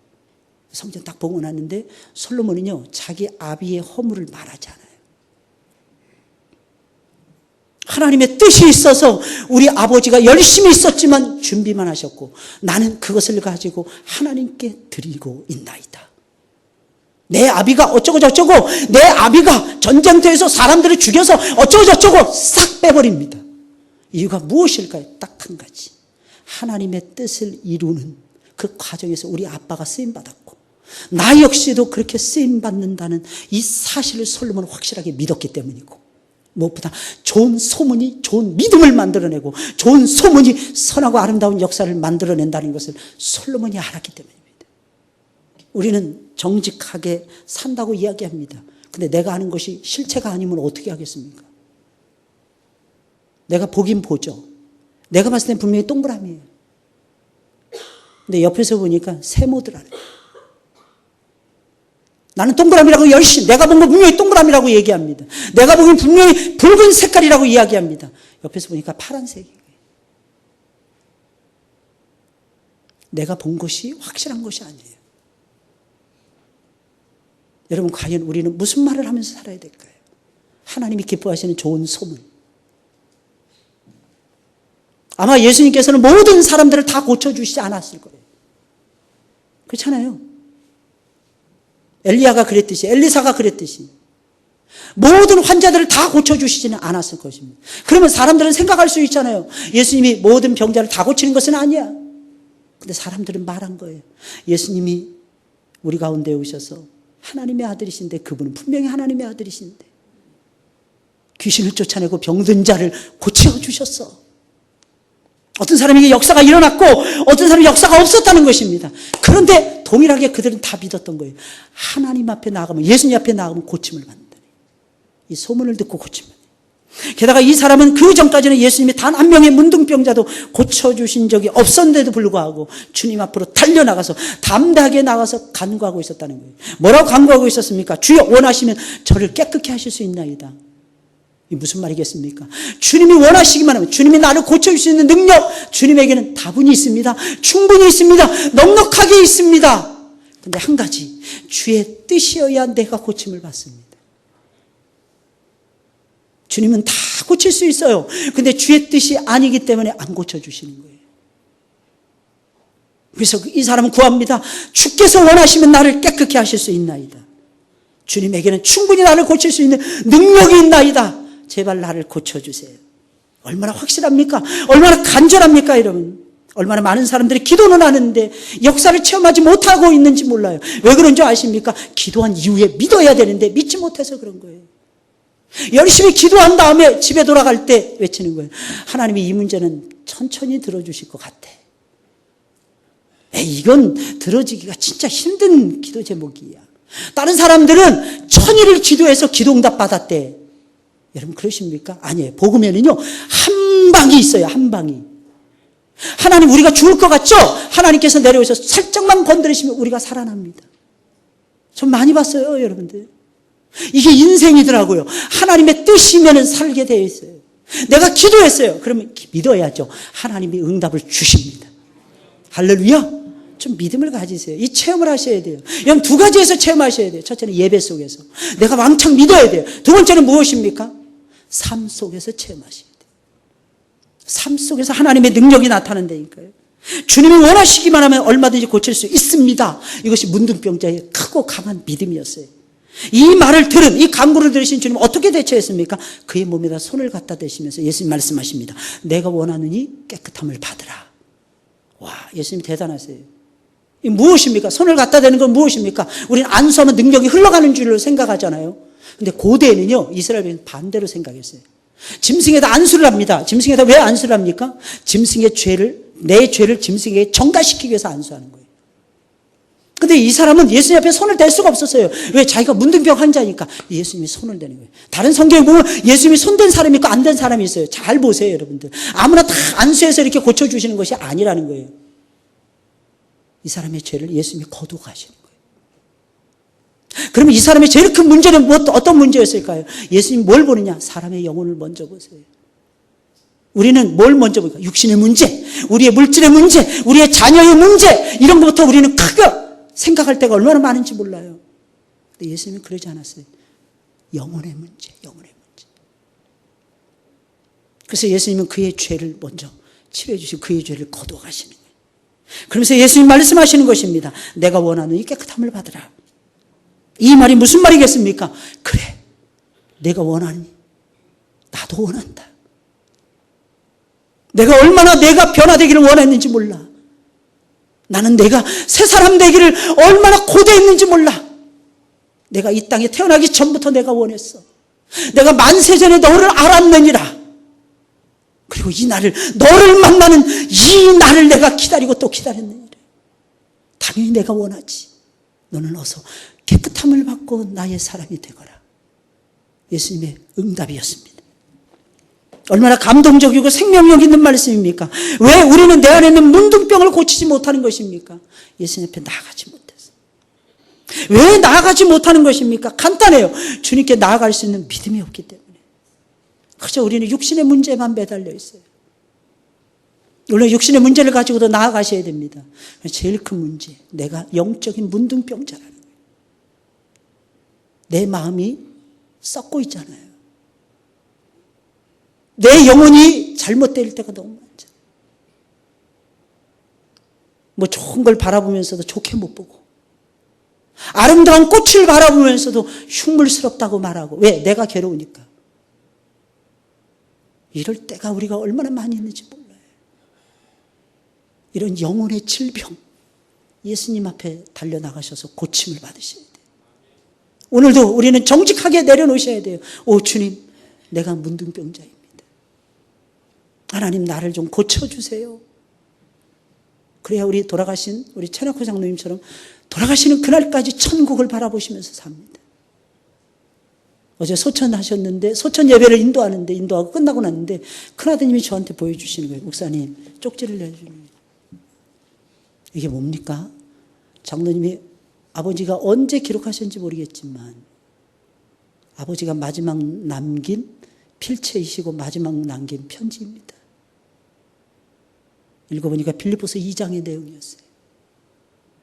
성전 딱 봉헌하는데 솔로몬은요 자기 아비의 허물을 말하지 않아요. 하나님의 뜻이 있어서 우리 아버지가 열심히 있었지만 준비만 하셨고 나는 그것을 가지고 하나님께 드리고 있나이다. 내 아비가 어쩌고 저쩌고 내 아비가 전쟁터에서 사람들을 죽여서 어쩌고 저쩌고 싹 빼버립니다. 이유가 무엇일까요? 딱 한 가지. 하나님의 뜻을 이루는 그 과정에서 우리 아빠가 쓰임받았고 나 역시도 그렇게 쓰임받는다는 이 사실을 솔로몬은 확실하게 믿었기 때문이고 무엇보다 좋은 소문이 좋은 믿음을 만들어내고 좋은 소문이 선하고 아름다운 역사를 만들어낸다는 것을 솔로몬이 알았기 때문입니다. 우리는 정직하게 산다고 이야기합니다. 근데 내가 하는 것이 실체가 아니면 어떻게 하겠습니까? 내가 보긴 보죠. 내가 봤을 땐 분명히 동그라미예요. 근데 옆에서 보니까 세모더라는 거예요. 나는 동그라미라고 열심히 내가 본 거 분명히 동그라미라고 얘기합니다. 내가 보기엔 분명히 붉은 색깔이라고 이야기합니다. 옆에서 보니까 파란색이에요. 내가 본 것이 확실한 것이 아니에요. 여러분 과연 우리는 무슨 말을 하면서 살아야 될까요? 하나님이 기뻐하시는 좋은 소문. 아마 예수님께서는 모든 사람들을 다 고쳐주시지 않았을 거예요. 그렇잖아요. 엘리야가 그랬듯이 엘리사가 그랬듯이 모든 환자들을 다 고쳐주시지는 않았을 것입니다. 그러면 사람들은 생각할 수 있잖아요. 예수님이 모든 병자를 다 고치는 것은 아니야. 근데 사람들은 말한 거예요. 예수님이 우리 가운데 오셔서 하나님의 아들이신데 그분은 분명히 하나님의 아들이신데 귀신을 쫓아내고 병든 자를 고쳐주셨어. 어떤 사람에게 역사가 일어났고 어떤 사람이 역사가 없었다는 것입니다. 그런데 동일하게 그들은 다 믿었던 거예요. 하나님 앞에 나가면 예수님 앞에 나가면 고침을 받는다니. 이 소문을 듣고 고침을 받는다니. 게다가 이 사람은 그 전까지는 예수님이 단 한 명의 문둥병자도 고쳐주신 적이 없었는데도 불구하고 주님 앞으로 달려나가서 담대하게 나가서 간구하고 있었다는 거예요. 뭐라고 간구하고 있었습니까? 주여 원하시면 저를 깨끗게 하실 수 있나이다. 이 무슨 말이겠습니까? 주님이 원하시기만 하면 주님이 나를 고쳐줄 수 있는 능력 주님에게는 다분히 있습니다. 충분히 있습니다. 넉넉하게 있습니다. 그런데 한 가지 주의 뜻이어야 내가 고침을 받습니다. 주님은 다 고칠 수 있어요. 근데 주의 뜻이 아니기 때문에 안 고쳐주시는 거예요. 그래서 이 사람은 구합니다. 주께서 원하시면 나를 깨끗게 하실 수 있나이다. 주님에게는 충분히 나를 고칠 수 있는 능력이 있나이다. 제발 나를 고쳐주세요. 얼마나 확실합니까? 얼마나 간절합니까 여러분? 얼마나 많은 사람들이 기도는 하는데 역사를 체험하지 못하고 있는지 몰라요. 왜 그런 줄 아십니까? 기도한 이후에 믿어야 되는데 믿지 못해서 그런 거예요. 열심히 기도한 다음에 집에 돌아갈 때 외치는 거예요. 하나님이 이 문제는 천천히 들어주실 것 같아. 이건 들어주기가 진짜 힘든 기도 제목이야. 다른 사람들은 천일을 기도해서 기도응답 받았대. 여러분 그러십니까? 아니에요. 복음에는요 한 방이 있어요. 한 방이. 하나님 우리가 죽을 것 같죠? 하나님께서 내려오셔서 살짝만 건드리시면 우리가 살아납니다. 전 많이 봤어요 여러분들. 이게 인생이더라고요. 하나님의 뜻이면 살게 되어 있어요. 내가 기도했어요. 그러면 믿어야죠. 하나님이 응답을 주십니다. 할렐루야. 좀 믿음을 가지세요. 이 체험을 하셔야 돼요. 여러분 두 가지에서 체험하셔야 돼요. 첫째는 예배 속에서 내가 왕창 믿어야 돼요. 두 번째는 무엇입니까? 삶 속에서 체험하셔야 돼요. 삶 속에서 하나님의 능력이 나타난다니까요. 주님이 원하시기만 하면 얼마든지 고칠 수 있습니다. 이것이 문둥병자의 크고 강한 믿음이었어요. 이 말을 들은, 이 강구를 들으신 주님 어떻게 대처했습니까? 그의 몸에다 손을 갖다 대시면서 예수님 말씀하십니다. 내가 원하느니 깨끗함을 받으라. 와, 예수님 대단하세요. 이 무엇입니까? 손을 갖다 대는 건 무엇입니까? 우리는 안수하면 능력이 흘러가는 줄로 생각하잖아요. 근데 고대에는요, 이스라엘은 반대로 생각했어요. 짐승에다 안수를 합니다. 짐승에다 왜 안수를 합니까? 짐승의 죄를, 내 죄를 짐승에게 전가시키기 위해서 안수하는 거예요. 근데 이 사람은 예수님 앞에 손을 댈 수가 없었어요. 왜? 자기가 문둥병 환자니까 예수님이 손을 대는 거예요. 다른 성경에 보면 예수님이 손댄 사람이 있고 안 된 사람이 있어요. 잘 보세요, 여러분들. 아무나 다 안수해서 이렇게 고쳐주시는 것이 아니라는 거예요. 이 사람의 죄를 예수님이 거두어 가시는 거예요. 그러면 이 사람의 제일 큰 문제는 어떤 문제였을까요? 예수님이 뭘 보느냐? 사람의 영혼을 먼저 보세요. 우리는 뭘 먼저 볼까요? 육신의 문제, 우리의 물질의 문제, 우리의 자녀의 문제, 이런 것부터 우리는 크게 생각할 때가 얼마나 많은지 몰라요. 근데 예수님은 그러지 않았어요. 영혼의 문제, 영혼의 문제. 그래서 예수님은 그의 죄를 먼저 치료해 주시고 그의 죄를 거두어 가시는 거예요. 그러면서 예수님 말씀하시는 것입니다. 내가 원하는 이 깨끗함을 받으라. 이 말이 무슨 말이겠습니까? 그래, 내가 원하니 나도 원한다. 내가 얼마나 내가 변화되기를 원했는지 몰라. 나는 내가 새 사람 되기를 얼마나 고대했는지 몰라. 내가 이 땅에 태어나기 전부터 내가 원했어. 내가 만세 전에 너를 알았느니라. 그리고 이 날을, 너를 만나는 이 날을 내가 기다리고 또 기다렸느니라. 당연히 내가 원하지. 너는 어서 깨끗함을 받고 나의 사람이 되거라. 예수님의 응답이었습니다. 얼마나 감동적이고 생명력 있는 말씀입니까? 왜 우리는 내 안에 있는 문둥병을 고치지 못하는 것입니까? 예수님 앞에 나아가지 못해서. 왜 나아가지 못하는 것입니까? 간단해요. 주님께 나아갈 수 있는 믿음이 없기 때문에. 그저 우리는 육신의 문제만 매달려 있어요. 물론 육신의 문제를 가지고도 나아가셔야 됩니다. 제일 큰 문제, 내가 영적인 문둥병자라는 거예요. 내 마음이 썩고 있잖아요. 내 영혼이 잘못될 때가 너무 많죠. 뭐 좋은 걸 바라보면서도 좋게 못 보고, 아름다운 꽃을 바라보면서도 흉물스럽다고 말하고. 왜? 내가 괴로우니까. 이럴 때가 우리가 얼마나 많이 있는지 몰라요. 이런 영혼의 질병, 예수님 앞에 달려나가셔서 고침을 받으셔야 돼요. 오늘도 우리는 정직하게 내려놓으셔야 돼요. 오 주님, 내가 문둥병자입니다. 하나님 나를 좀 고쳐주세요. 그래야 우리 돌아가신 우리 최낙호 장로님처럼 돌아가시는 그날까지 천국을 바라보시면서 삽니다. 어제 소천 하셨는데, 소천 예배를 인도하고 끝나고 났는데 큰아드님이 저한테 보여주시는 거예요. 목사님, 쪽지를 내주는 거예요. 이게 뭡니까? 장로님이 아버지가 언제 기록하셨는지 모르겠지만 아버지가 마지막 남긴 필체이시고 마지막 남긴 편지입니다. 읽어보니까 빌립보서 2장의 내용이었어요.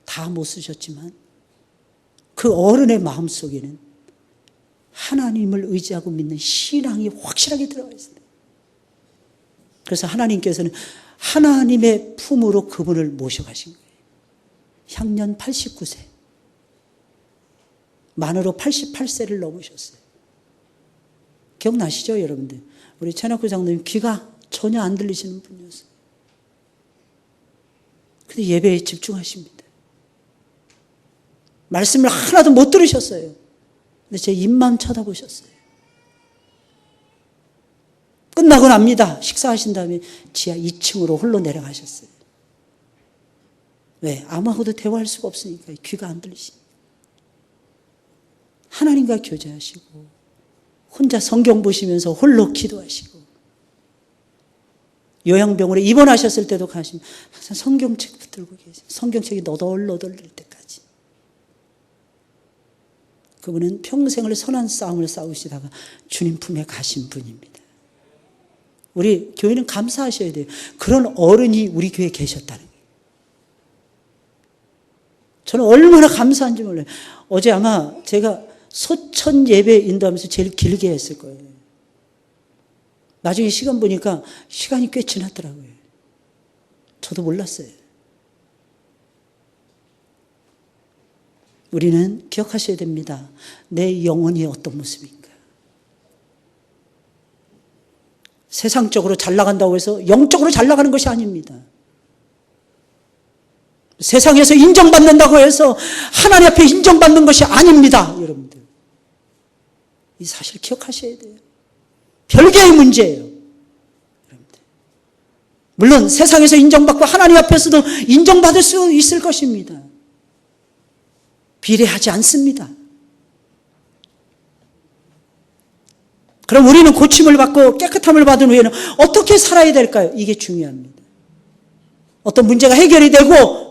다 못 쓰셨지만 그 어른의 마음속에는 하나님을 의지하고 믿는 신앙이 확실하게 들어가 있어요. 그래서 하나님께서는 하나님의 품으로 그분을 모셔가신 거예요. 향년 89세. 만으로 88세를 넘으셨어요. 기억나시죠, 여러분들? 우리 최낙호 장로님 귀가 전혀 안 들리시는 분이었어요. 근데 예배에 집중하십니다. 말씀을 하나도 못 들으셨어요. 근데 제 입만 쳐다보셨어요. 끝나고 납니다. 식사하신 다음에 지하 2층으로 홀로 내려가셨어요. 왜? 아무하고도 대화할 수가 없으니까. 귀가 안 들리시니까. 하나님과 교제하시고 혼자 성경 보시면서 홀로 기도하시고, 요양병원에 입원하셨을 때도 가시면 항상 성경책 붙들고 계세요. 성경책이 너덜너덜 될 때까지. 그분은 평생을 선한 싸움을 싸우시다가 주님 품에 가신 분입니다. 우리 교회는 감사하셔야 돼요. 그런 어른이 우리 교회에 계셨다는 거예요. 저는 얼마나 감사한지 몰라요. 어제 아마 제가 소천 예배 인도하면서 제일 길게 했을 거예요. 나중에 시간 보니까 시간이 꽤 지났더라고요. 저도 몰랐어요. 우리는 기억하셔야 됩니다. 내 영혼이 어떤 모습인가. 세상적으로 잘 나간다고 해서 영적으로 잘 나가는 것이 아닙니다. 세상에서 인정받는다고 해서 하나님 앞에 인정받는 것이 아닙니다. 여러분들. 이 사실 기억하셔야 돼요. 별개의 문제예요. 여러분들. 물론 세상에서 인정받고 하나님 앞에서도 인정받을 수 있을 것입니다. 비례하지 않습니다. 그럼 우리는 고침을 받고 깨끗함을 받은 후에는 어떻게 살아야 될까요? 이게 중요합니다. 어떤 문제가 해결이 되고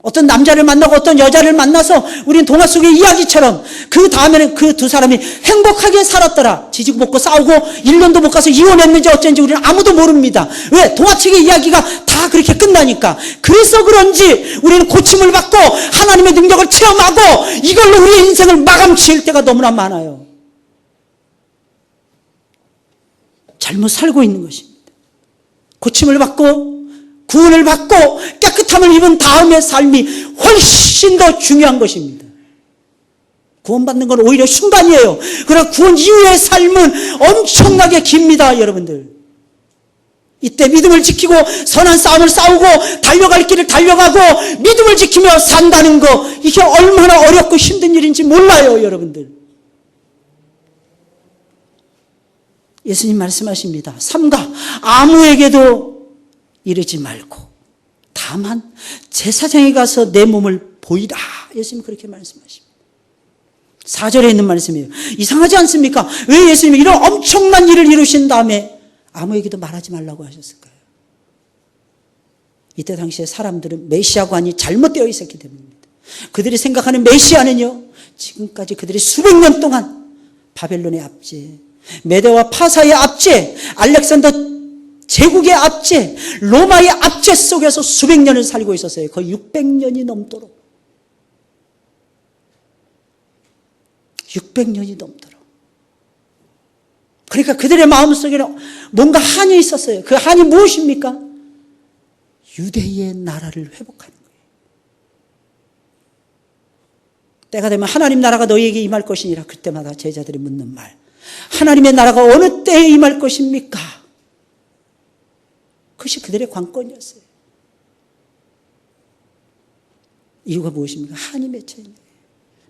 어떤 남자를 만나고 어떤 여자를 만나서 우리는 동화 속의 이야기처럼 그 다음에는 그 두 사람이 행복하게 살았더라. 지지고 볶고 싸우고 1년도 못 가서 이혼했는지 어쩐지 우리는 아무도 모릅니다. 왜? 동화책의 이야기가 다 그렇게 끝나니까. 그래서 그런지 우리는 고침을 받고 하나님의 능력을 체험하고 이걸로 우리의 인생을 마감 지을 때가 너무나 많아요. 잘못 살고 있는 것입니다. 고침을 받고 구원을 받고 깨끗함을 입은 다음의 삶이 훨씬 더 중요한 것입니다. 구원받는 건 오히려 순간이에요. 그러나 구원 이후의 삶은 엄청나게 깁니다. 여러분들. 이때 믿음을 지키고 선한 싸움을 싸우고 달려갈 길을 달려가고 믿음을 지키며 산다는 거, 이게 얼마나 어렵고 힘든 일인지 몰라요. 여러분들. 예수님 말씀하십니다. 삼가 아무에게도 이르지 말고 다만 제사장에 가서 내 몸을 보이라. 예수님 그렇게 말씀하십니다. 4절에 있는 말씀이에요. 이상하지 않습니까? 왜 예수님이 이런 엄청난 일을 이루신 다음에 아무에게도 말하지 말라고 하셨을까요? 이때 당시에 사람들은 메시아관이 잘못되어 있었기 때문입니다. 그들이 생각하는 메시아는요, 지금까지 그들이 수백 년 동안 바벨론의 압제, 메대와 파사의 압제, 알렉산더 제국의 압제, 로마의 압제 속에서 수백 년을 살고 있었어요. 거의 600년이 넘도록. 600년이 넘도록. 그러니까 그들의 마음속에는 뭔가 한이 있었어요. 그 한이 무엇입니까? 유대의 나라를 회복하는 거예요. 때가 되면 하나님 나라가 너희에게 임할 것이니라. 그때마다 제자들이 묻는 말. 하나님의 나라가 어느 때에 임할 것입니까? 그것이 그들의 관건이었어요. 이유가 무엇입니까? 한이 맺혀 있는 거예요.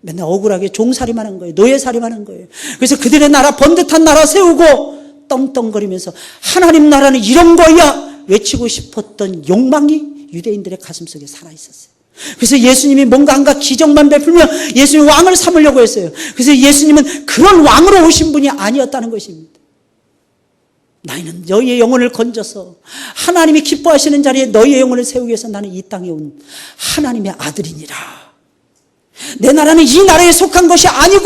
맨날 억울하게 종살이만 거예요. 노예살이만 거예요. 그래서 그들의 나라, 번듯한 나라 세우고 떵떵거리면서 하나님 나라는 이런 거야 외치고 싶었던 욕망이 유대인들의 가슴속에 살아있었어요. 그래서 예수님이 뭔가 한가 기적만 베풀며 예수님이 왕을 삼으려고 했어요. 그래서 예수님은 그런 왕으로 오신 분이 아니었다는 것입니다. 나는 너희의 영혼을 건져서 하나님이 기뻐하시는 자리에 너희의 영혼을 세우기 위해서 나는 이 땅에 온 하나님의 아들이니라. 내 나라는 이 나라에 속한 것이 아니고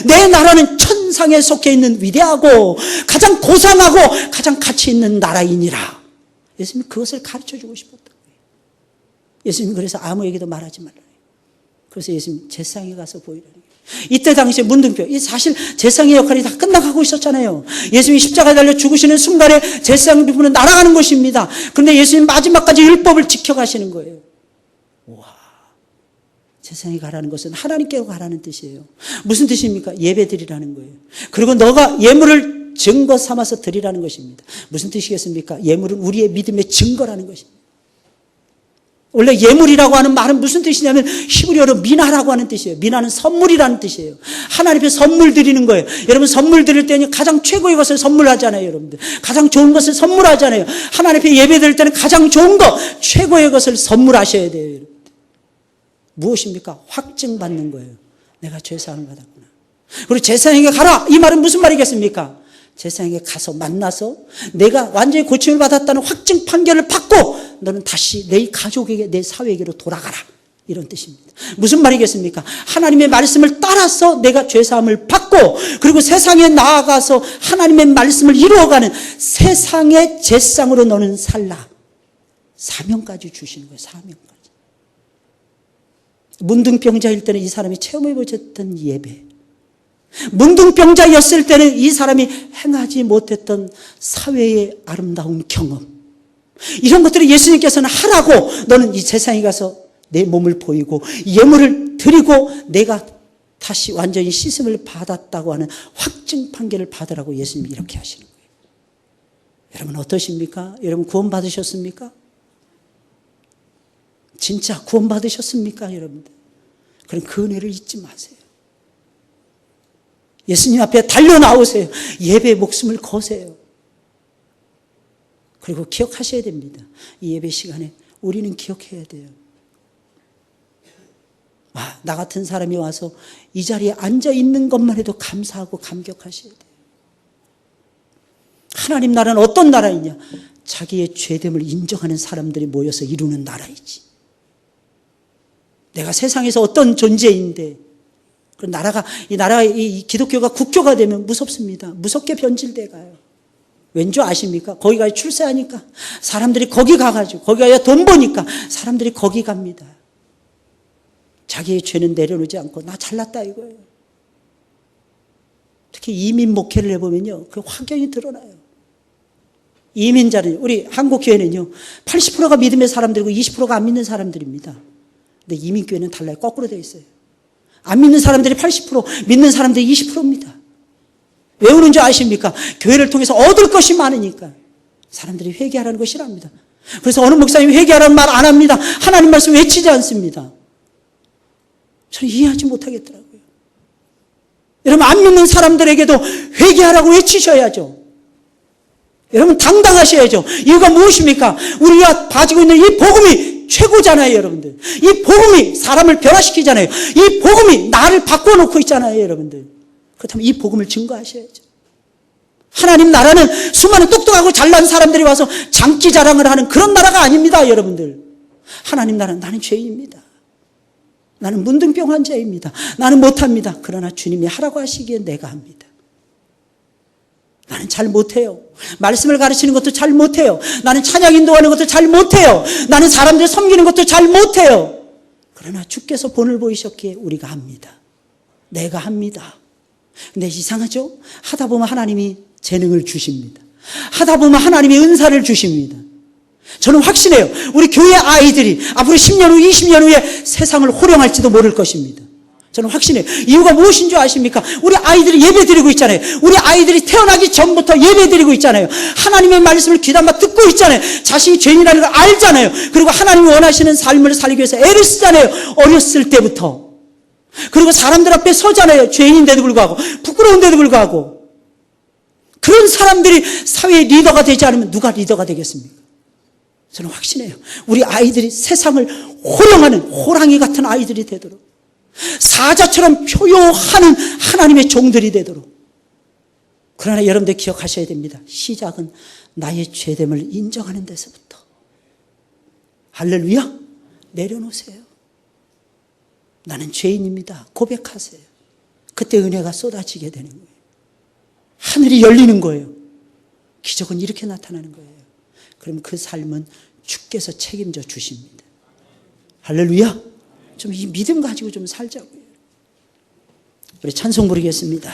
내 나라는 천상에 속해 있는 위대하고 가장 고상하고 가장 가치 있는 나라이니라. 예수님이 그것을 가르쳐주고 싶었던 거예요. 예수님이 그래서 아무에게도 말하지 말라요. 그래서 예수님 제사장에 가서 보이라는 거예요. 이때 당시에 문둥표, 이 사실 제사장의 역할이 다 끝나가고 있었잖아요. 예수님이 십자가에 달려 죽으시는 순간에 제사장 부분은 날아가는 것입니다. 그런데 예수님 마지막까지 율법을 지켜가시는 거예요. 와, 제사장에 가라는 것은 하나님께로 가라는 뜻이에요. 무슨 뜻입니까? 예배 드리라는 거예요. 그리고 너가 예물을 증거 삼아서 드리라는 것입니다. 무슨 뜻이겠습니까? 예물은 우리의 믿음의 증거라는 것입니다. 원래 예물이라고 하는 말은 무슨 뜻이냐면 히브리어로 미나라고 하는 뜻이에요. 미나는 선물이라는 뜻이에요. 하나님 앞에 선물 드리는 거예요. 여러분 선물 드릴 때는 가장 최고의 것을 선물하잖아요. 여러분들 가장 좋은 것을 선물하잖아요. 하나님 앞에 예배 드릴 때는 가장 좋은 것, 최고의 것을 선물하셔야 돼요. 여러분들. 무엇입니까? 확증받는 거예요. 내가 죄사함을 받았구나. 그리고 제사장에게 가라. 이 말은 무슨 말이겠습니까? 제사장에게 가서 만나서 내가 완전히 고침을 받았다는 확증 판결을 받고 너는 다시 내 가족에게, 내 사회에게로 돌아가라. 이런 뜻입니다. 무슨 말이겠습니까? 하나님의 말씀을 따라서 내가 죄사함을 받고 그리고 세상에 나아가서 하나님의 말씀을 이루어가는 세상의 제사장으로 너는 살라. 사명까지 주시는 거예요. 사명까지. 문둥병자일 때는 이 사람이 체험해 보셨던 예배, 문둥병자였을 때는 이 사람이 행하지 못했던 사회의 아름다운 경험, 이런 것들을 예수님께서는 하라고, 너는 이 세상에 가서 내 몸을 보이고 예물을 드리고 내가 다시 완전히 씻음을 받았다고 하는 확증 판결을 받으라고 예수님이 이렇게 하시는 거예요. 여러분 어떠십니까? 여러분 구원 받으셨습니까? 진짜 구원 받으셨습니까, 여러분들? 그럼 그 은혜를 잊지 마세요. 예수님 앞에 달려 나오세요. 예배의 목숨을 거세요. 그리고 기억하셔야 됩니다. 이 예배 시간에 우리는 기억해야 돼요. 나 같은 사람이 와서 이 자리에 앉아 있는 것만 해도 감사하고 감격하셔야 돼요. 하나님 나라는 어떤 나라이냐? 자기의 죄됨을 인정하는 사람들이 모여서 이루는 나라이지. 내가 세상에서 어떤 존재인데, 이 기독교가 국교가 되면 무섭습니다. 무섭게 변질돼 가요. 왠지 아십니까? 거기 가서 출세하니까 사람들이 거기 가가지고, 거기 가야 돈 버니까 사람들이 거기 갑니다. 자기의 죄는 내려놓지 않고 나 잘났다 이거예요. 특히 이민 목회를 해보면요, 그 확연히 드러나요. 이민자는, 우리 한국교회는요 80%가 믿음의 사람들이고 20%가 안 믿는 사람들입니다. 근데 이민교회는 달라요. 거꾸로 되어 있어요. 안 믿는 사람들이 80%, 믿는 사람들이 20%입니다. 왜 그런지 아십니까? 교회를 통해서 얻을 것이 많으니까. 사람들이 회개하라는 것이 싫어합니다. 그래서 어느 목사님이 회개하라는 말 안 합니다. 하나님 말씀 외치지 않습니다. 저는 이해하지 못하겠더라고요. 여러분 안 믿는 사람들에게도 회개하라고 외치셔야죠. 여러분 당당하셔야죠. 이유가 무엇입니까? 우리가 가지고 있는 이 복음이 최고잖아요, 여러분들. 이 복음이 사람을 변화시키잖아요. 이 복음이 나를 바꿔놓고 있잖아요, 여러분들. 그렇다면 이 복음을 증거하셔야죠. 하나님 나라는 수많은 똑똑하고 잘난 사람들이 와서 장기 자랑을 하는 그런 나라가 아닙니다, 여러분들. 하나님 나라는 나는 죄인입니다. 나는 문둥병 환자입니다. 나는 못합니다. 그러나 주님이 하라고 하시기에 내가 합니다. 나는 잘 못해요. 말씀을 가르치는 것도 잘 못해요. 나는 찬양 인도하는 것도 잘 못해요. 나는 사람들 섬기는 것도 잘 못해요. 그러나 주께서 본을 보이셨기에 우리가 합니다. 내가 합니다. 근데 이상하죠? 하다 보면 하나님이 재능을 주십니다. 하다 보면 하나님이 은사를 주십니다. 저는 확신해요. 우리 교회 아이들이 앞으로 10년 후, 20년 후에 세상을 호령할지도 모를 것입니다. 저는 확신해요. 이유가 무엇인 줄 아십니까? 우리 아이들이 예배드리고 있잖아요. 우리 아이들이 태어나기 전부터 예배드리고 있잖아요. 하나님의 말씀을 귀담아 듣고 있잖아요. 자신이 죄인이라는 걸 알잖아요. 그리고 하나님이 원하시는 삶을 살기 위해서 애를 쓰잖아요. 어렸을 때부터. 그리고 사람들 앞에 서잖아요. 죄인인데도 불구하고, 부끄러운데도 불구하고. 그런 사람들이 사회의 리더가 되지 않으면 누가 리더가 되겠습니까? 저는 확신해요. 우리 아이들이 세상을 호령하는 호랑이 같은 아이들이 되도록, 사자처럼 표효하는 하나님의 종들이 되도록. 그러나 여러분들 기억하셔야 됩니다. 시작은 나의 죄됨을 인정하는 데서부터. 할렐루야. 내려놓으세요. 나는 죄인입니다. 고백하세요. 그때 은혜가 쏟아지게 되는 거예요. 하늘이 열리는 거예요. 기적은 이렇게 나타나는 거예요. 그럼 그 삶은 주께서 책임져 주십니다. 할렐루야. 좀 이 믿음 가지고 좀 살자고요. 우리 찬송 부르겠습니다.